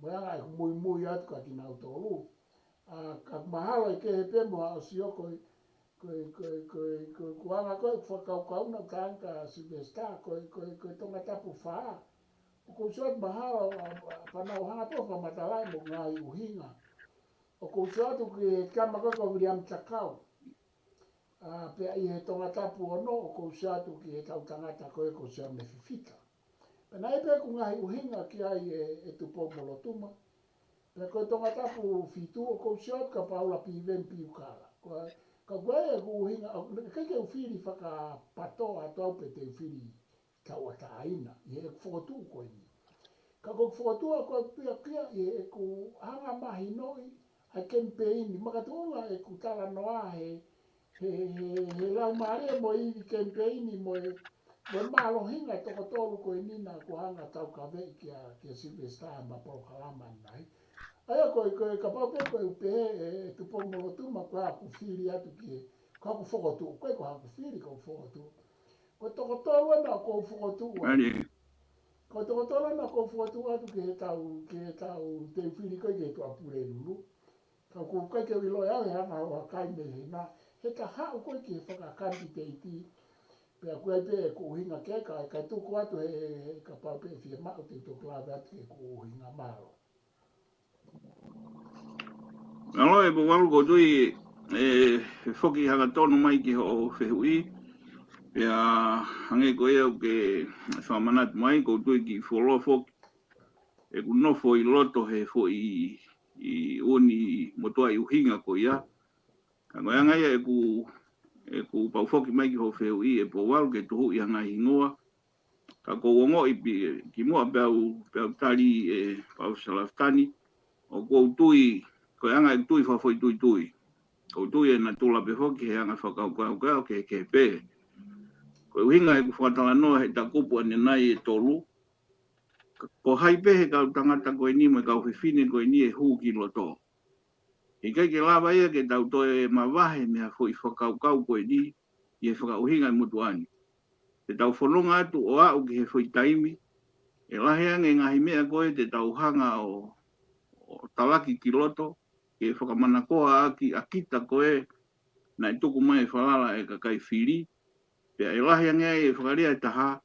Moanga e ku mui atu ka ki nau tolu. Ka mahalo I ke he pemo a o sio ko wanga ko whakaukau na tanka Silvester ko tonga tapu whaa. Ko suat mahalo panau hanga to whamatalai mo ngai uhinga. O ko suatu ke kama ko William Chakau. Pea I he tonga tapu ono o ko suatu ki he tau tangata koe ko sua me fifita. Pena e pe ku ngai uhinga ki ai e Tupou-mo-Lotuma. Pea koe tonga tapu fitu o ko suatu ka paula piven piukala. Ka koe e ku uhinga, keke u Fili whaka patoa tau pe te Fili tau ata aina. I he whotu koe ni. Ka ko whotua koe pia kia I ku hanga mahi noi a kempeini. Makatuonga e ku tala noa he lau maare mo I kempeini mo MALO hinga toko tolu koe nina ku hanga tau ka vei kia Silvester ma Polokalama nai. Aya koe ka paupe koe upe e Tupou-mo-Lotuma koe a ku Fili atu ki ka ku whokotu. Koe ko ha ku Fili ka ku whokotu. Ko toko tolu ena ko whokotu. Ko toko tolu ena ko whokotu atu ki he tau te Fili koe ke tua pure lulu. Ka ku koe ke wilo ea he hanga hoa kai me he na. He ka hao koe ki he whakakantiteiti. Pea koe pe ku uhinga ke ka tuku atu he ka paupe e fie mao te tuku lawe atu ke ku uhinga MALO. Alo e walu ko tui whoki hanga tonu mai ki ho whehui. Pea hange ko ea ke whamanat mai ko tui ki wholofo. E ku nofo I loto he fo I uni motoa I uhinga ko ia. Ka koe anga ia e ku paufoki mai ki ho whehui e po walu ke tuhu I hanga hingoa. Ka ko wongo I ki mua peau tari e pau salaftani. O ko tui ko anga e tui fa foi tui ko tui e na tula pe foki he anga whakaukau ke pe ko uhinga e ku whakatala noa he takupu ane nai e tolu ko hai pe he kau tangata koe ni mo kau whiwhine koe ni e huu ki loto I kai ke lawa ia ke tau toe mawahe mea foi whakaukau koe ni I e whakauhinga e mutu ani te tau whanonga atu o au ki he foi taimi e lahe ange ngahi mea koe te tau hanga o talaki ki loto ke whakamanakoa aki akita koe na I tuku mai whalala e kakai Fili. Pea e lahi angea e whakarea e taha.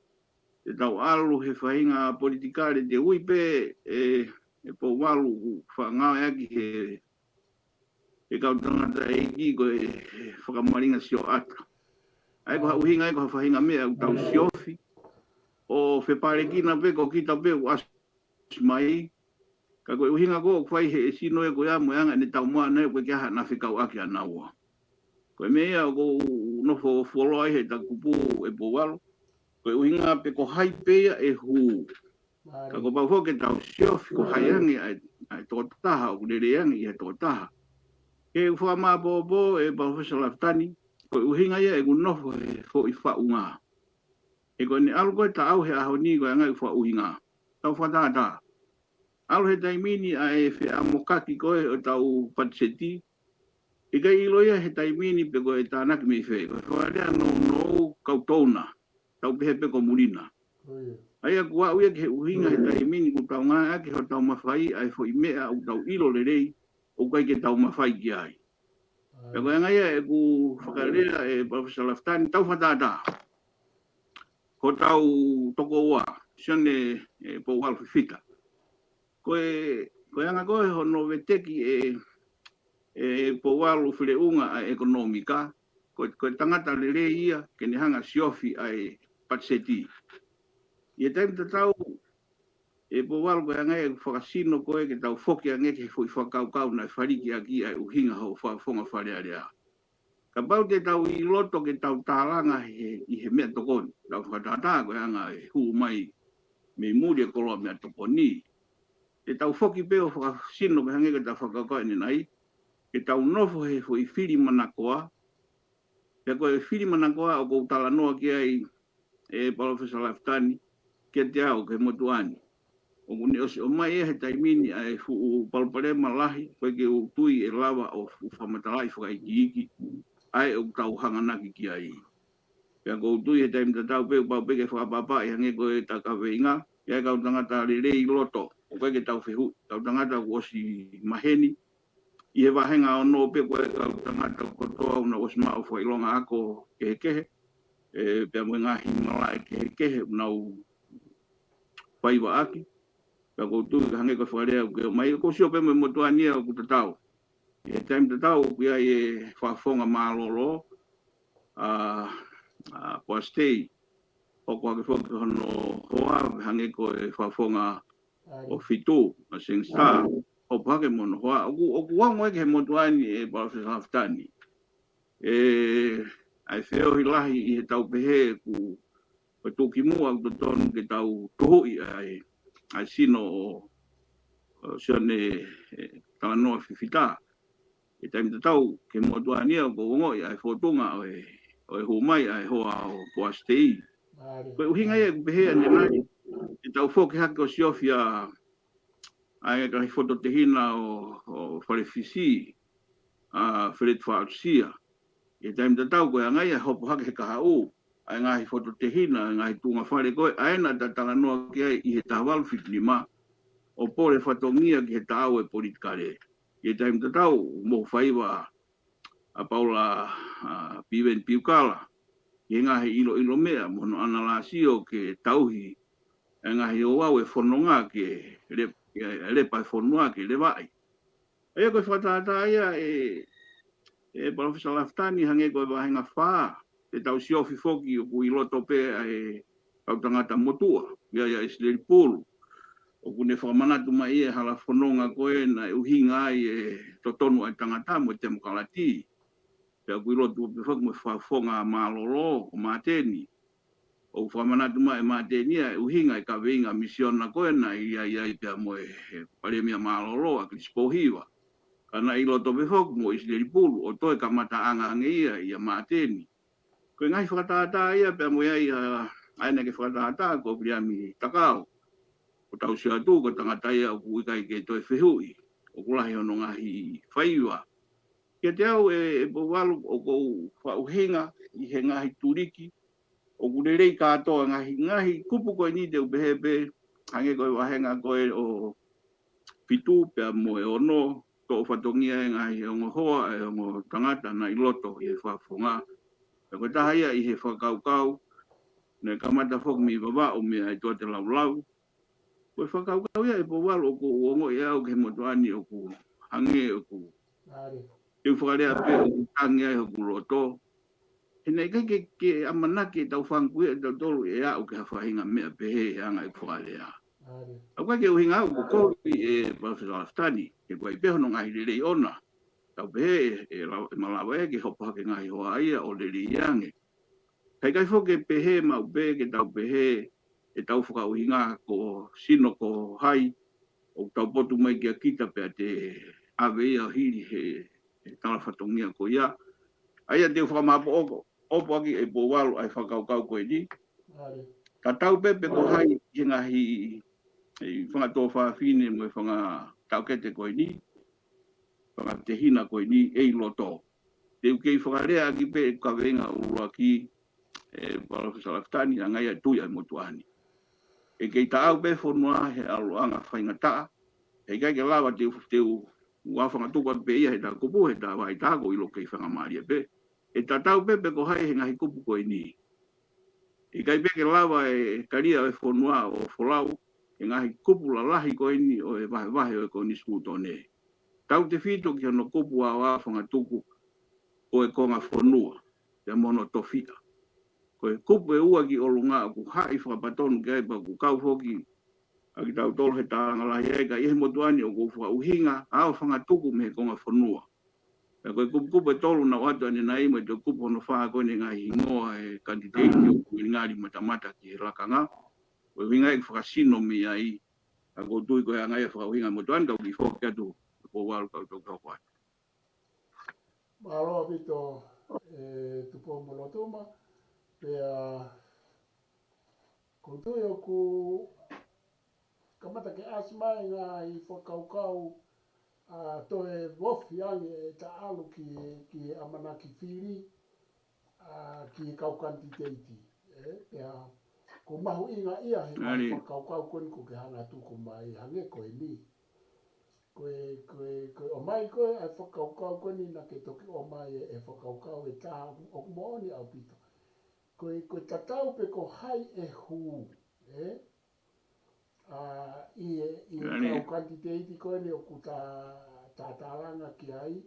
E tau alu he whahinga politikare te ui pe e po walu whangau aki he kau tangata e ki koe whakamaringa sio ata. Ai ko hauhinga e ko whahinga mea u tau siofi. O whepare kina pe ko kita pe u asmai. Ka koe uhinga ko kwai he sino e ko ia moanga ne tau moa nei koe kia hana whikau aki anaua. Koe mea ko nofo wholoi he takupu e po walo. Koe uhinga pe ko hai pea e huu. Ka ko pau hoke tau siofi ko hai angi ai tō taha o kurere angi ai tō taha. Ke ufua maa po e pau whesa laftani. Koe uhinga ia e ku nofo he fo I whaunga. E koe ni alu koe ta au he aho ni koe ngai fua uhinga. Tau whatata. Alu he taimini a e whi a mokaki koe o tau patiseti. E kai iloia he taimini pe koe tānaki me whi. Koe whaarea no kautona. Tau pehe pe ko mulina. Aia kua uia ke uhinga he taimini ku tau ngā ake ho tau mawhai ai fo i mea au tau ilo le rei o kai ke tau mawhai ki ai. Pe koe ngai e ku whakarea e Professor Laftani tau whatata. Ko tau toko ua, sione po walu fita. Koe anga koe hono veteki po walu whileunga a ekonomika, koe tangata lere ia, kene hanga siofi ai patseti. Ia taim ta tau, po walu koe anga whakasino koe ke tau whoki angeke fui whakaukau na whariki aki ai uhinga ho whafonga wharearea. Ka pau te tau I loto ke tau tālanga I he mea tokoni. Tau whakatata koe anga huu mai me muri e koloa mea tokoni. Te tau whoki peo whakasino ke hangeka tau whakakau ene nai. Ke tau nofo he fo I Fili manakoa. Pea koe Fili manakoa o kou tala noa ki ai Professor Laftani ke te au ke motuani. O kune o mai he taimini ai fu Polokalama lahi koe ke utui lava o whamatalai whakaiki ai o tau hanganaki ki ai. Pea kou tui he taim ta tau peo pau peke whakapapa I hange koe ta kaweinga. Pea kau tangata rei loto. O koe ke tau whehu. Kau tangata ku osi maheni. I he wahenga o no pe koe kau tangata kotoa una osi mao whailonga ako kehe. Pea mwe ngahi malai kehe unau whaiwa aki. Pea kou tui ka hange koe whakarea ke mai ko sio pe mwe motuania o kutatau. I he taim ta tau kia I whafonga MALO po stay o kwa ke foki hono hoa hange ko whafonga o fitu a sengsa o pake mono hoa o kuango eke he motuani Professor Laftani ai wheo hilahi I he tau pehe ku tuki mua o tonu ke tau tuhui ai sino o sione tala noa whiwhita e taim ta tau ke motuani o ko ngoi ai whotunga o humai ai hoa o poastei. Koe uhinga ia kupehea ne nai, e tau whoke hake o siofia ai kahi whoto te hina o wharefisi, Fili whaotsia. E taim ta tau koe angai a hopo hake he kaha u, ai ngahi whoto te hina, ngahi tunga whare koe, aena ta tala noa ki ai I he tawalu whitlima, o pore whatongia ki he tau e politikare. E taim ta tau, mo whaiwa a Paula Piven Piukala, I ngahi ilo mea, mono analasio ke tauhi, e ngahi o wau e whanonga ke lepa e whanonga ke le vai. Ea koe whatata ia Professor Laftani hange koe wahenga whaa, te tau siofi foki o kui loto pe au tangata motua, ia Isleri Pulu. O kune whakamanatu mai hala whanonga koe na uhinga ai totonu ai tangata mo te mokalati. Pea kui loto pe whak mo whafonga MALO o mateni. O whamanatu mai mateni uhinga I kaweinga misiona koe na ia pea mo paremia MALO a Krispohiwa. Kana I loto pe whak mo Isleri Pulu o toe kamata anga ange ia mateni. Koe ngai whakatata ia pea mo aina ke whakatata ko priami takao. O tau sia tu ko tangata ia o kuikai ke toi whehui. O kulahi ono ngahi whaiwa. Kia te au po walu o kou whauhinga I he ngahi turiki. O kurerei katoa ngahi kupu koe ni te upehepe. Hange koe wahenga koe o pitu pea mo ono. Ko whatongia ngahi ongo hoa ongo tangata na I loto I he whafonga. Pea koe taha ia I he whakaukau. Ne kamata whok mi baba o mea I toa te laulau. Koe whakaukau ia po walu o ko ongo ia o ke motuani o ku hange o ku. Te whakarea pe o ku tangi ai o ku loto. Hena kai ke amanake tau whankue tau tolu o ke hawhahinga mea pehe anga I whakarea. Au kai ke uhinga au ko Professor Laftani. Ke koe peho no ngahi lelei ona. Tau pehe malawa ke hopo hake ngahi hoa ia o lelei iange. Kai kai whoke pehe mau pehe ke tau pehe tau whakauhinga ko sino ko hai o tau potu mai kia kita pea te awe ia hiri he tala whatongia ko ia. Aia te whakamapo opo aki po walu ai whakaukau koe ni. Tatau pepe ko hai ngahi whanga tō whawhine mo whanga taukete koe ni, whanga te hina koe ni, loto. Te ukei whakarea ki pe ka venga urua ki Professor Laftani a ngai tui ai motuani. Kei taau pe whonua he aluanga whaingataa, kai ke lawa te whanga tuka pe ia he tā kupu he tā wai tāko ilo kei whanga maria pe. Tatau pepe ko hai he ngahi kupu koe ni. Kai pe ke lawa karia whonua o wholau, ngahi kupu la lahi koe ni o vahe o koe ni skutone. Tau te whito ki hono kupu a wāwhanga tuku o konga whonua, te mono tofita. Koe kupu ua ki olunga ku hai whakapatonu ki aipa ku kau hoki a ki tau tolo he tāanga lahi eka i he motuani o ku uhinga ao whanga tuku me konga whonua. Koe kupu tolu na watu ane na ima te kupu hono whaa koe ni ngahi ingoa e kanditeiti o ku ngāri matamata ki he lakanga. Koe winga e whakasino mi ai a ko tui koe angai whakauhinga motuani kau ki whoki atu ko waru kau tau kau koe. Malo pito Tupou-mo-Lotuma pea kutui o ku kamata ke asmai ngā i whakaukau toe wofi ange e ta alu ki amana ki Fili ki kaukanti teiti. Pea ko mahu inga ia he whakaukau koni ko ke hanga tuku mai hange koe ni. Koe o mai koe ai whakaukau koni na ke toki o mai e whakaukau e tā o mooni au pito. Koe tatau pe ko hai e hū. I kaukanti teiti koe ni o ku tatalanga ki ai.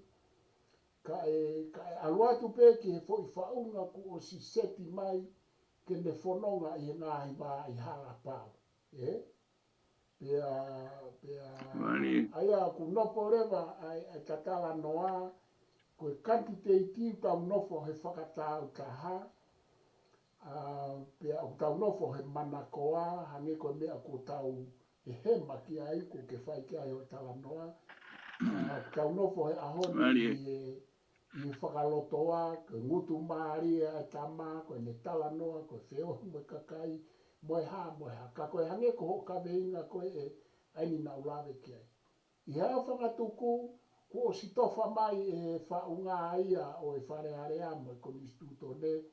Ka e aluatu pe ki he fo i whaunga ku o si seti mai ke ne whanonga i ngāhi mā i hala pāu. Pea aia ku nopo rewa ai tatala noa koe kanti teiti tau nofo he whakatau taha. Pea o tau nofo he manakoa hange koe mea ko tau he hema ki ai ko ke whai ki ai o tala noa. Tau nofo he ahoni i whakalotoa, koe ngutu maari e tama, koe ne tala noa, koe wheo mo kakai, moe ha. Ka koe hange ko hoka veinga koe e aini na ulawe ki ai. I hea whangatuku, ko o si tofa mai e whaunga ia o e wharearea mo e konistuto ne,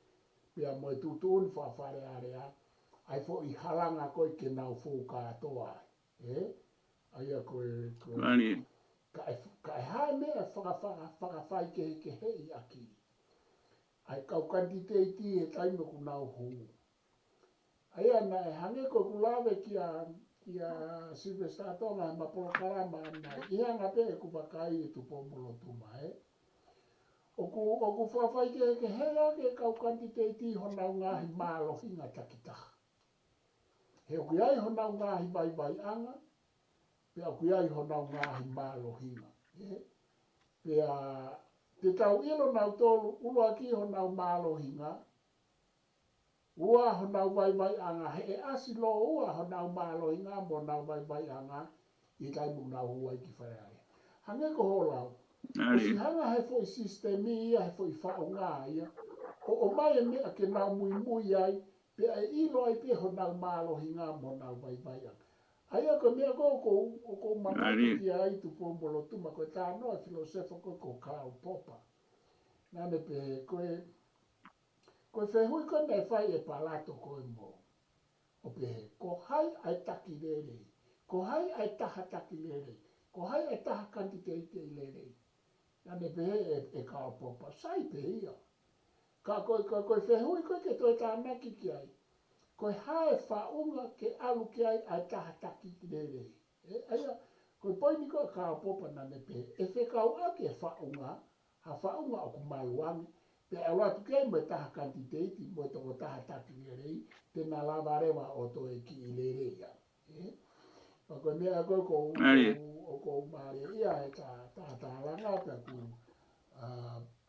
pia mo e tutun wharearea, ai fo i halanga koe ke nau whūka atoa. Aia koe ka e hae mea whakawhai ke hei aki. Ai kaukanti teiti e taimo ku nau huu. Aia na e hange koe ku lawe ki a Silvestra Tonga ma Polokalama nai. Ia ngā pe e ku wakai e Tupou-mo-Lotuma. O ku whawhai ke hei ake kaukanti teiti honau ngahi MALO hinga takitaha. He o ki ai honau ngahi vai anga, pea o ki ai honau ngahi MALO hinga. Pea te tau ilo nau tolu ulua ki honau MALO hinga, ua honau vai anga, he e asilo ua honau MALO hinga mo nau vai anga, i taimu nau huai ki whareare. Hange ko holau, o si hanga he fo i sistemi ia, he fo i whaunga ia, o mai e mea ke nau mui ai, pea e ilo ai pe honau MALO hinga mo nau vai anga. Aia ko mea ko manaki ki ai Tupou-mo-Lotuma, koe tā noa filosofo ko kāu popa. Nane pe koe whehui koe nei whai e palato koe mo. O pe ko hai ai taki lere, ko hai ai taha taki lere, ko hai ai taha kantiteite lere. Nane pe e kāu popa, sai pe ia. Ka koe whehui koe ke toi tā naki ki ai. Koe hae whaunga ke alu ki ai ai taha taki lere. Aia, koe poini koe kāu popa nane pe, e whekau ake whaunga, ha whaunga o ku maluangi, pe e watu ki ai mo e taha kantiteiti, mo e toko taha taki lere, te nā lava rewa o to e ki i lere ia. Koe mea koe ko maare ia e taha tahalanga, pe ku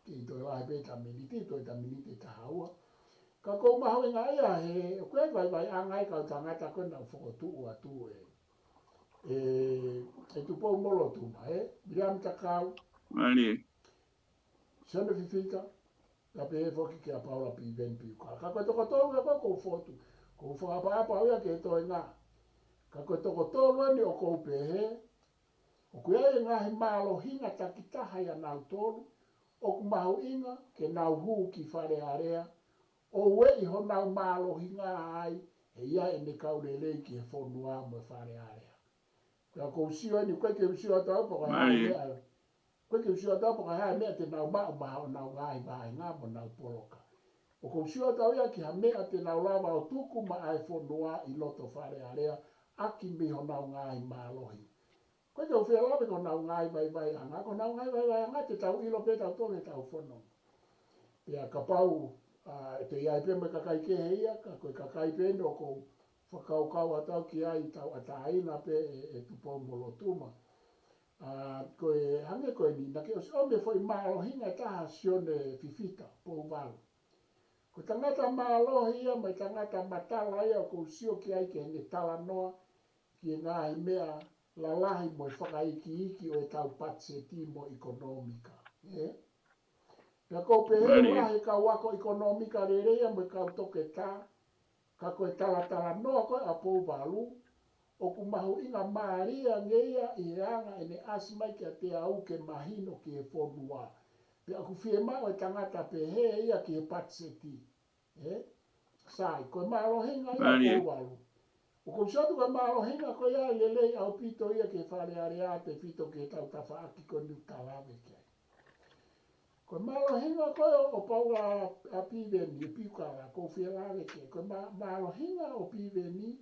ki toi wahe pe ta miniti, toi ta miniti taha ua. Ka kou maho inga ia he, koe vai angai kau tangata koe nau whakotu atu e Tupou-mo-Lotuma, Miriam takau, Sene Fifita, ka pe he whoki ki a Paula pi ven pi uka. Ka koe toko tolu e koe kou whotu, Ko whakapapa oia ke toi ngā. Ka koe toko tōlu ni o kou pehe. O koe e ngahi malo hinga takitaha ia nau tōlu. O ku mahu inga ke nau huu ki whare area. O we i ho nau malo hinga ai. E ia e ne kaurelei ki he whonua mo whare area. Koe kou sio ni koe ke usio tau po kai hae mea. Koe ke usio tau po kai hae mea te nau mao maha o nau ngai vahe ngā mo nau poloka. O kou sio tau ia ki ha mea te nau lava o tuku ma ai whonua i loto whare area. Aki mi ho nau ngai malohi. Koe ke uwhia lawe ko nau ngai vai anga. Ko nau ngai vai anga te tau ilo pe tau tole tau whono. Pea ka pau te iai pe me kakai ke heia. Ka koe kakai pe no ko whakaukau atau ki ai tau ataina pe e Tupou-mo-Lotuma. Koe hange koe ni na ke o me foi malohinga taha sione fifita pou valo. Ko tangata malohi ia mai tangata matala ia ko sio ki ai ke ne tala noa ki ngahi mea lalahi mo whakaiki iki o e tau patseti mo ekonomika. Pea ko pehe lahi ka wako ekonomika rerea mo kau toke tā. Ka koe tala noa koe a pou valu. O ku mahu inga maria ngeia i reanga ene asmai ki a te au ke mahino ki e whonua. Pea ku fie mao e tangata pehe ia ki e patseti. Sai, koe malohinga ia pou valu. O kou sotu koe malohinga koe ia lelei au pito ia ke whare area te pito ke tau tawhaaki koe ni talawe kia. Koe malohinga koe o paula a piveni, e piukara, kou fie lawe kia. Koe malohinga o piveni,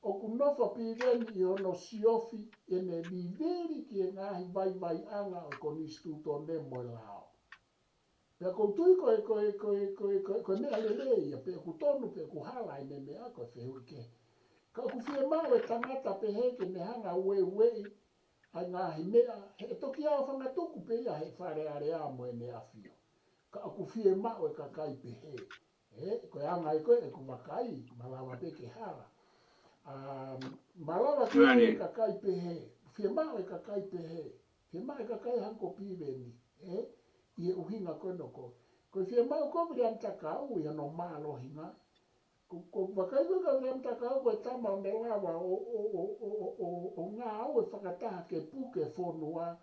o ku nofa piveni i ono siofi e ne liveri ki e ngahi vai anga o konistu tone mo lao. Pea kou tui koe mea lelei, pea ku tonu, pea ku hala i ne mea koe whehui ke. Ka ku fie mau e tangata pehe ke ne hanga ue ai ngahi mea, he toki au whangatuku pe ia he whare area mo e ne afio. Ka ku fie mau e kakai pehe. Koe anga e koe e ku wakai, malawa pe ke hala. Malawa ke e kakai pehe, fie mau e kakai pehe, fie mau e kakai hanko piveni, i e uhinga koe no ko. Koe fie mau koe vile antakau i ano malo hinga, ko wakai koe ka vile antakau koe tama o ne lawa o ngā au e whakataha ke puke whonua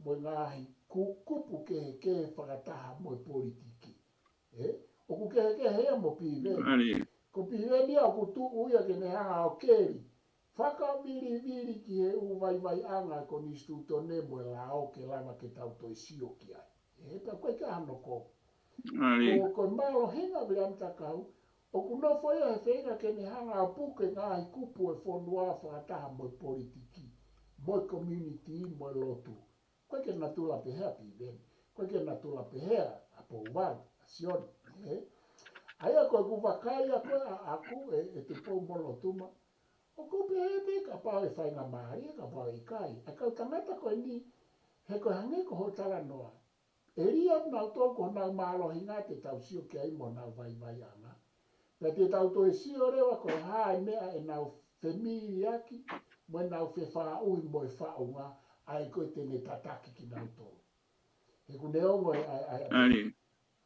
mo ngahi kupu ke whakataha mo politiki. O ku ke hea mo piveni. Ko piveni au ku tu uia ke ne hanga o keri. Whaka viri ki he u vai anga ko nistu tone mo la o ke lava ke tau toi sio ki ai. Pea koe ka hano ko. Ko malo hinga vile amtakau. O ku no foi he whenga ke ne hanga o puke ngahi kupu e whonua whakataha mo politiki. Mo community mo lotu. Koe ke natula pehea piveni. Koe ke natula pehea a pou wala, a sioni. Aia koe ku wakai a koe a aku e Tupou-mo-Lotuma. O ku pehe ka pao e whainga maari, ka pao e kai. A kau tangata koe ni, he koe hange ko ho tala noa. E ria nau tōko nau malo hinga te tau sio ki ai mo nau vai anga. Pea te tau toi sio rewa koe hae mea e nau whemiri aki, mo e nau whewha ui mo e whaunga, ai koe tene tataki ki nau tō. He ku neongo ai.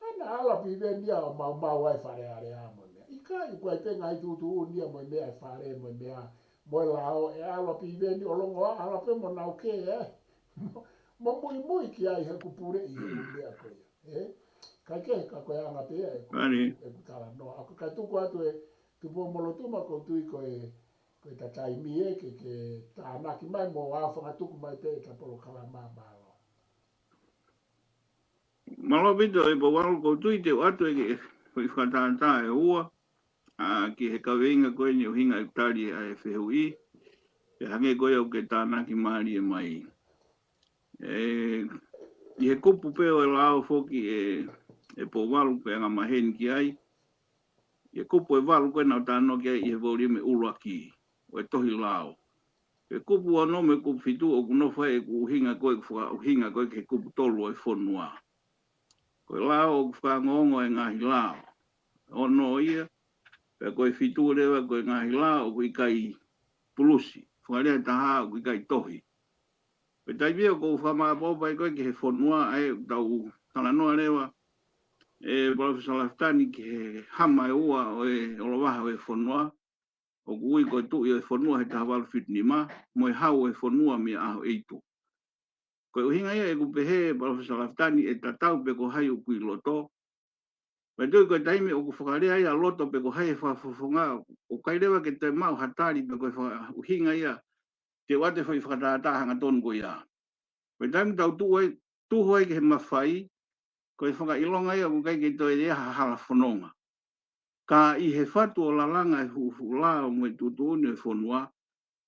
Ana ala piveni a mau ai whare area mo mea. Ika i koe penga i tutu unia mo mea e whare mo mea. Mo lao e ala piveni o longo a ala pe mo nau ke Mo mui ki ai he kupure i mea koe. Kai ke ka koe anga pea e kutala no. Ako kai tuku atu e Tupou-mo-Lotuma ko tui koe tatai mie ke tānaki mai mo wāwhanga tuku mai pe e ka Polokalama Mitiafaifio. Malo vito e pawaru ko tui te watu e ke whakatata e ua. Ki he kaweinga koe ni o hinga e tari a e whehui. E hange koe au ke tānaki maari e mai. I he kupu peo e lao foki e pawaru pe anga maheni ki ai. I he kupu e waru koe nau tāno ki ai i he vauri me uraki. O e tohi lao. E kupu anō me kupu fitu o kunofa e ku hinga koe ke kupu tolu e whonua. Koe lao o whangongo e ngahi lao. Ono ia, pea koe fitu rewa koe ngahi lao o kui kai pulusi. Whakarea taha o kui kai tohi. Pe taimia ko whamaa popai koe ke he whonua ai tau talanoa rewa. Professor Laftani ke hama ua o lowaha o whanua. O kui koe tu i o whanua he tahawalu whitnima, mo hau e whanua me aho eitu. Koe uhinga ia e kupehe Professor Laftani e tatau pe ko hai o kui loto. Mai tui koe taimi o ku whakarea ia loto pe ko hai e whafufunga. O kairewa ke te mau hatari pe koe uhinga ia te wate whai whakatata hanga tonu ko ia. Koe taimi tau tuho ai ke he mawhai, koe whaka ilonga ia ku kai ke toi rea hala whanonga. Ka i he whatu o lalanga e huhula o mwe tutuuni e whanua,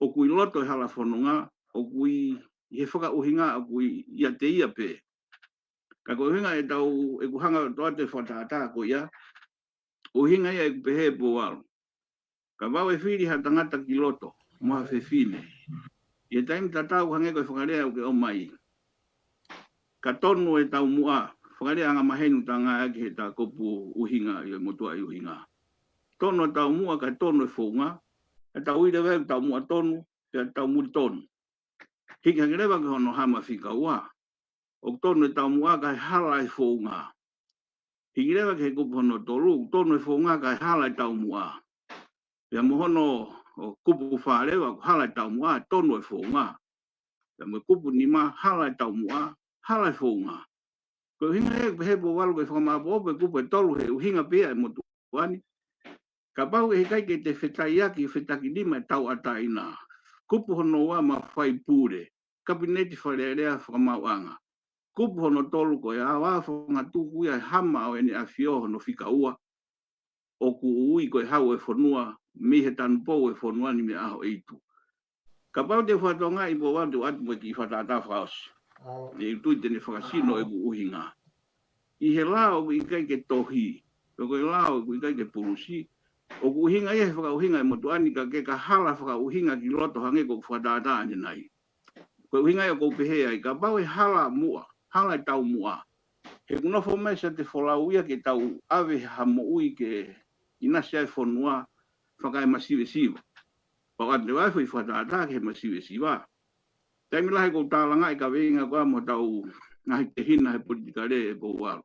o kui loto e hala whanonga, o kui he whaka uhinga o kui ia te ia pe. Ka koe uhinga e tau e kuhanga toa te whatata ko ia, uhinga ia e kupehe po walo. Ka wau e whiri ha tangata ki loto, moha Fili. Ia taimi tatau hange koe whakarea o ke o mai. Ka tonu e tau mua, whakarea anga mahenu tanga ake he ta kopu uhinga i motua i uhinga. Tono tau mua ka tono e whaunga, e tau ire weu tau mua tonu, e tau muri tonu. Hiki hangirewa ke hono hama whika ua, o tono e tau mua ka hala e whaunga. Hiki rewa ke he kupu hono tolu, tono e whaunga ka hala e tau mua. Pea mohono o kupu wharewa, hala e tau mua, tono e whaunga. Pea mo kupu nima, hala e tau mua, hala e whaunga. Ko hinga e hepo walu ke whakamapo ope kupu e tolu he uhinga pia e motu wani. Ka pau e kai ke te whetaiaki, whetaki lima e tau ataina. Kupu hono wa ma whai pūre. Kabineti wharearea whakamauanga. Kupu hono tolu ko e awa whanga tuku ia hama o ene a fio hono whika ua. O ku ui ko e hau e whanua, mi he tanu pou e whanua ni me aho eitu. Ka pau te whatonga i po watu atu mo ki whatata whaos. E tui tene whakasino e ku uhinga. I he lao i kai ke tohi. Ko e lao i kai ke purusi. O ku uhinga ia he whakauhinga e motuani ka ke ka hala whakauhinga ki loto hange ko whatata ane nai. Ko uhinga ia ko pehea i ka pau e hala mua, hala e tau mua. He kunofo mai sa te wholau ia ke tau ave hamo ui ke inasi ai whanua whakai masiwe siwa. Pau ate waifu i whatata ke he masiwe siwa. Taimi lahi ko tālanga i ka weinga koa mo tau ngahi te hina he politika re e po walo.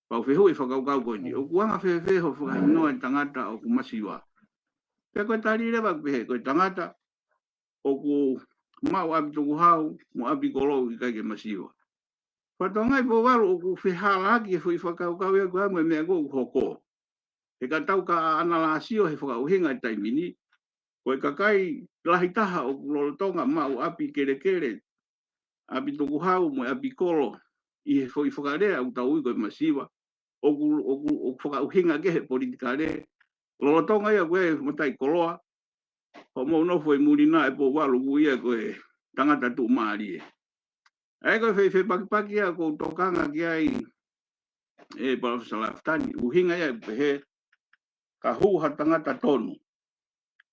Pau whehu i whakaukau koe ni. O kuanga whewheho whakahinoa i tangata o kumasiwa. Pea koe tari rewa pehe, koe tangata o ku mau api tuku hau, mo api kolou i kai ke masiwa. Whatongai po walo o ku whihala haki e whi whakaukau ia koe amu e mea ko hoko. He ka tau ka analasio he whakauhinga i taimini. Koe kakai lahi taha o ku Tonga mau api kere kere. Api tuku hau mo api kolo. I he whakarea au tau i koe masiwa. O ku whakauhinga ke he politika re. Tonga ia koe matai koloa. Ho mo no foi murina e po walo ku ia koe tangata tu maari e. Ai koe whai paki ia ko tokanga ki ai e Professor Laftani. Uhinga ia pehe ka huha tangata tonu.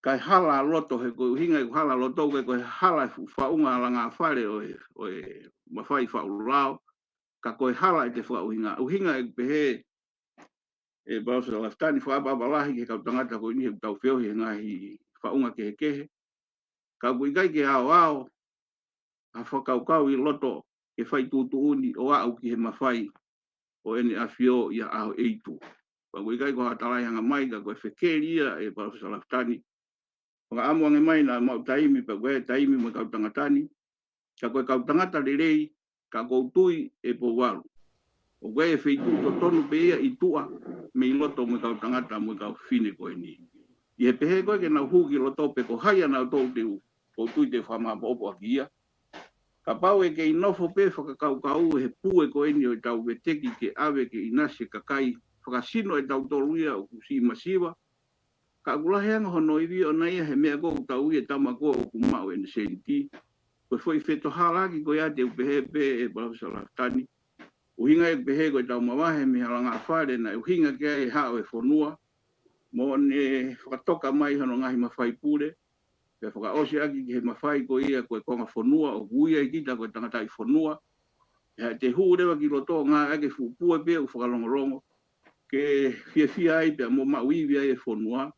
Kai hala loto he koe uhinga i hala loto koe hala whaunga langa whare o e mawhai whaurao. Ka koe hala i te whauhinga. Uhinga i pehe e Professor Laftani whaababalahi ke kau tangata koe ni he tau whiohi ngahi whaunga kehe kehe. Ka kui kai ke ao a whakaukau i loto e whai tutuuni o au ki he mawhai o ene a whio ia aho eitu. Ka kui kai ko hatalai hanga mai ka koe whekeri ia e Professor Laftani. Waka amuange mai na mau taimi pa koe taimi mo kau tangatani. Ka koe kau tangata rerei ka koutui e po walu. O koe e whaitu to tonu pe ia i tua me i loto mo kau tangata mo kau whine koe ni. I he pehe koe ke nau huki loto pe ko haia nau tau te u. O tui te whamapa opo aki ia. Ka pau e ke inofo pe whakakaukau he pue ko eni o i tau veteki ke awe ke inase kakai. Whakasino e tau toluia o kusi masiwa. Ka kulaheanga hono iwi o naia he mea ko tau i e tamako o kumau e nesenti. Koe foi wheto halaki ko ia te upehe pe e Professor Laftani. Uhinga e pehe ko i tau mawahe mi halanga whare na uhinga ke e hao e whonua. Mo ne whakatoka mai hono ngahi mawhai pure. Pea whakaosi aki ki he mawhai ko ia koe konga whonua o kuia i kita koe tangata i whonua. Hea te huu rewa ki loto ngā ake whupua pia u whakalongolongo. Ke fia ai pia mo mauiwi ai e whonua.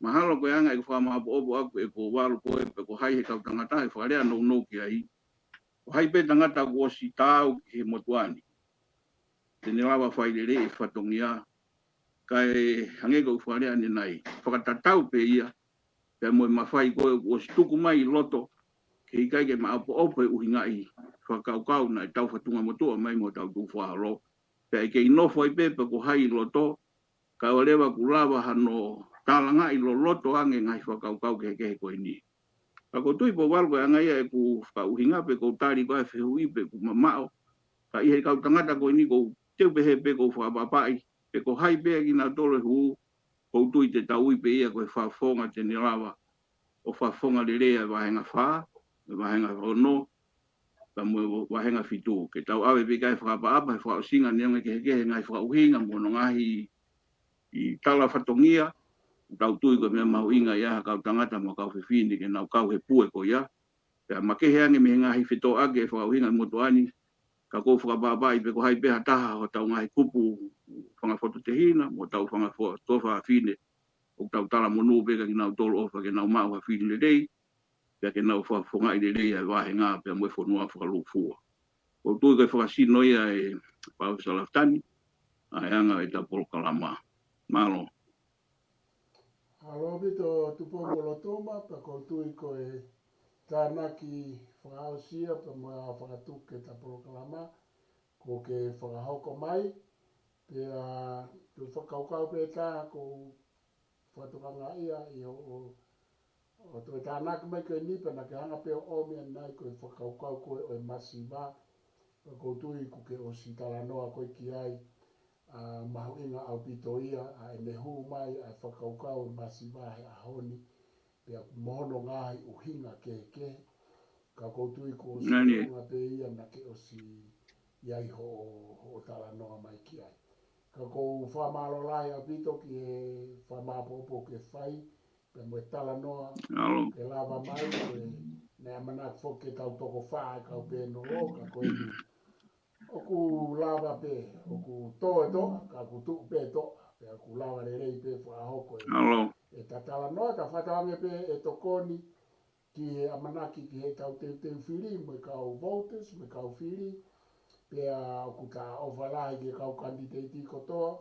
Mahalo koe anga e whamahapo opo aku e ko walu koe pe ko hai he kau tangata e whakarea nou ki ai. Ko hai pe tangata ku osi tāu ki he motuani. Tene lawa whai le e whatongia. Kai hange ko whare ane nei. Whakatatau pe ia. Pea moe mawhai koe o stuku mai loto. Ke i kai ke maapo opo e uhinga i. Whakaukau na e tau whatunga motua mai mo tau tu whaharo. Pea ke inofo i pepe ko hai loto. Ka o lewa ku lawa hano talanga i lo loto ange ngai whakaukau ke koe ni. Ka ko tui po walko angai e ku whauhinga pe ko tari koe whihui pe ku mamao. Ka ihe kau tangata koe ni ko teu pehe pe ko whapapai. Pe ko hai pe ki na tole hu. Ko tui te tau i pe ia koe whafonga te nilawa. O whafonga le rea wahenga wha. Wahenga hono. Ka mo wahenga fitu. Ke tau awe pe kai whapapa. Whausinga neonge kehe ngai whauhinga mono ngahi i tala whatongia, tau tui ko mea mahu inga ia, kau tangata mo kau whiwhini, ke nau kau he pue ko ia. Pea makehe ange me ngahi whito ake e whauhinga motoani, ka kou whakapapai pe ko hai peha taha ho tau ngahi kupu whangafoto te hina, mo tau whangafoto tofa whine, o tau tala monu peka ki nau tolo ofa ke nau mau ha whini le rei, pea ke nau whafongai le rei ai wahe ngā pea mwe whanua whakalufua. O tui kai whakasino ia e pau salaftani, ai anga e ta Polokalama MALO. Alobi to Tupou-mo-Lotuma, pa koutui ko e tānaki whakausia, pa mua whakatuke ta Polokalama, ko ke whakahoko mai, pea tu whakaukau pe tā ko whatukanga ia i o to e tānaki mai koe nipa na ke hanga pe o omi anai ko e whakaukau koe o e masiva, pa koutui ko ke o si talanoa koe ki ai, mahu inga au pito ia, a e nehu mai, a e whakaukau masiva he ahoni, pea mohono ngahi uhinga ke, ka koutui ko o si unga pe ia na ke o si iai ho tala noa mai ki ai. Ka kou whamalo lai au pito ki e whamapopo ke whai, pea mo e tala noa, ke lava mai, ko e nea manak fo ke tau toko whae kau pe no lo, ka koe ni, oku lava pe, oku toe toa, ka ku tuk pe toa, pea ku lava re rei pe whahoko e tatala noa, ka whatawange pe e tokoni ki e amanaki ki he tau te Fili, me kau voters, me kau Fili, pea oku ta overlai ki kau kandidati kotoa,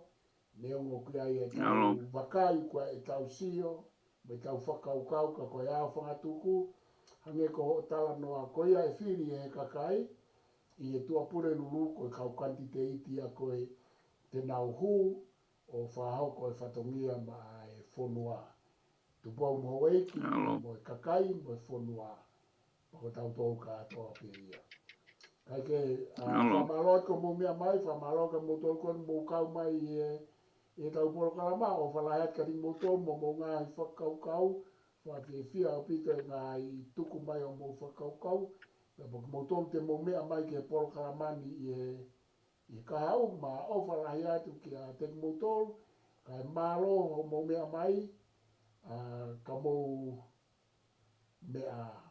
neongo ki ai e tau wakai, kua e tau sio, me tau whakaukau, ka koe au whangatuku, hange ko tala noa koia e Fili e kakai, i e tuapure lulu koe kau kandidati a koe te nau hu, o whahoko e whatongia ma e whonua. Tupou-mo-Lotuma, mo e kakai, mo e whonua, o tau tau ka atoa pe ia. Kai ke whamaloa ko mo mea mai, whamaloa ka mo tau kon mo kau mai e tau Polokalama, o whalaiat ka ring mo tau mo ngā i whakaukau, whawhiawhia o pito e ngā i tuku mai o mo whakaukau, mo tau te mo mea mai ke Polokalamani i kahau, ma o whalaiat ki a te mo tau, kai MALO o mo mea mai, ka mo mea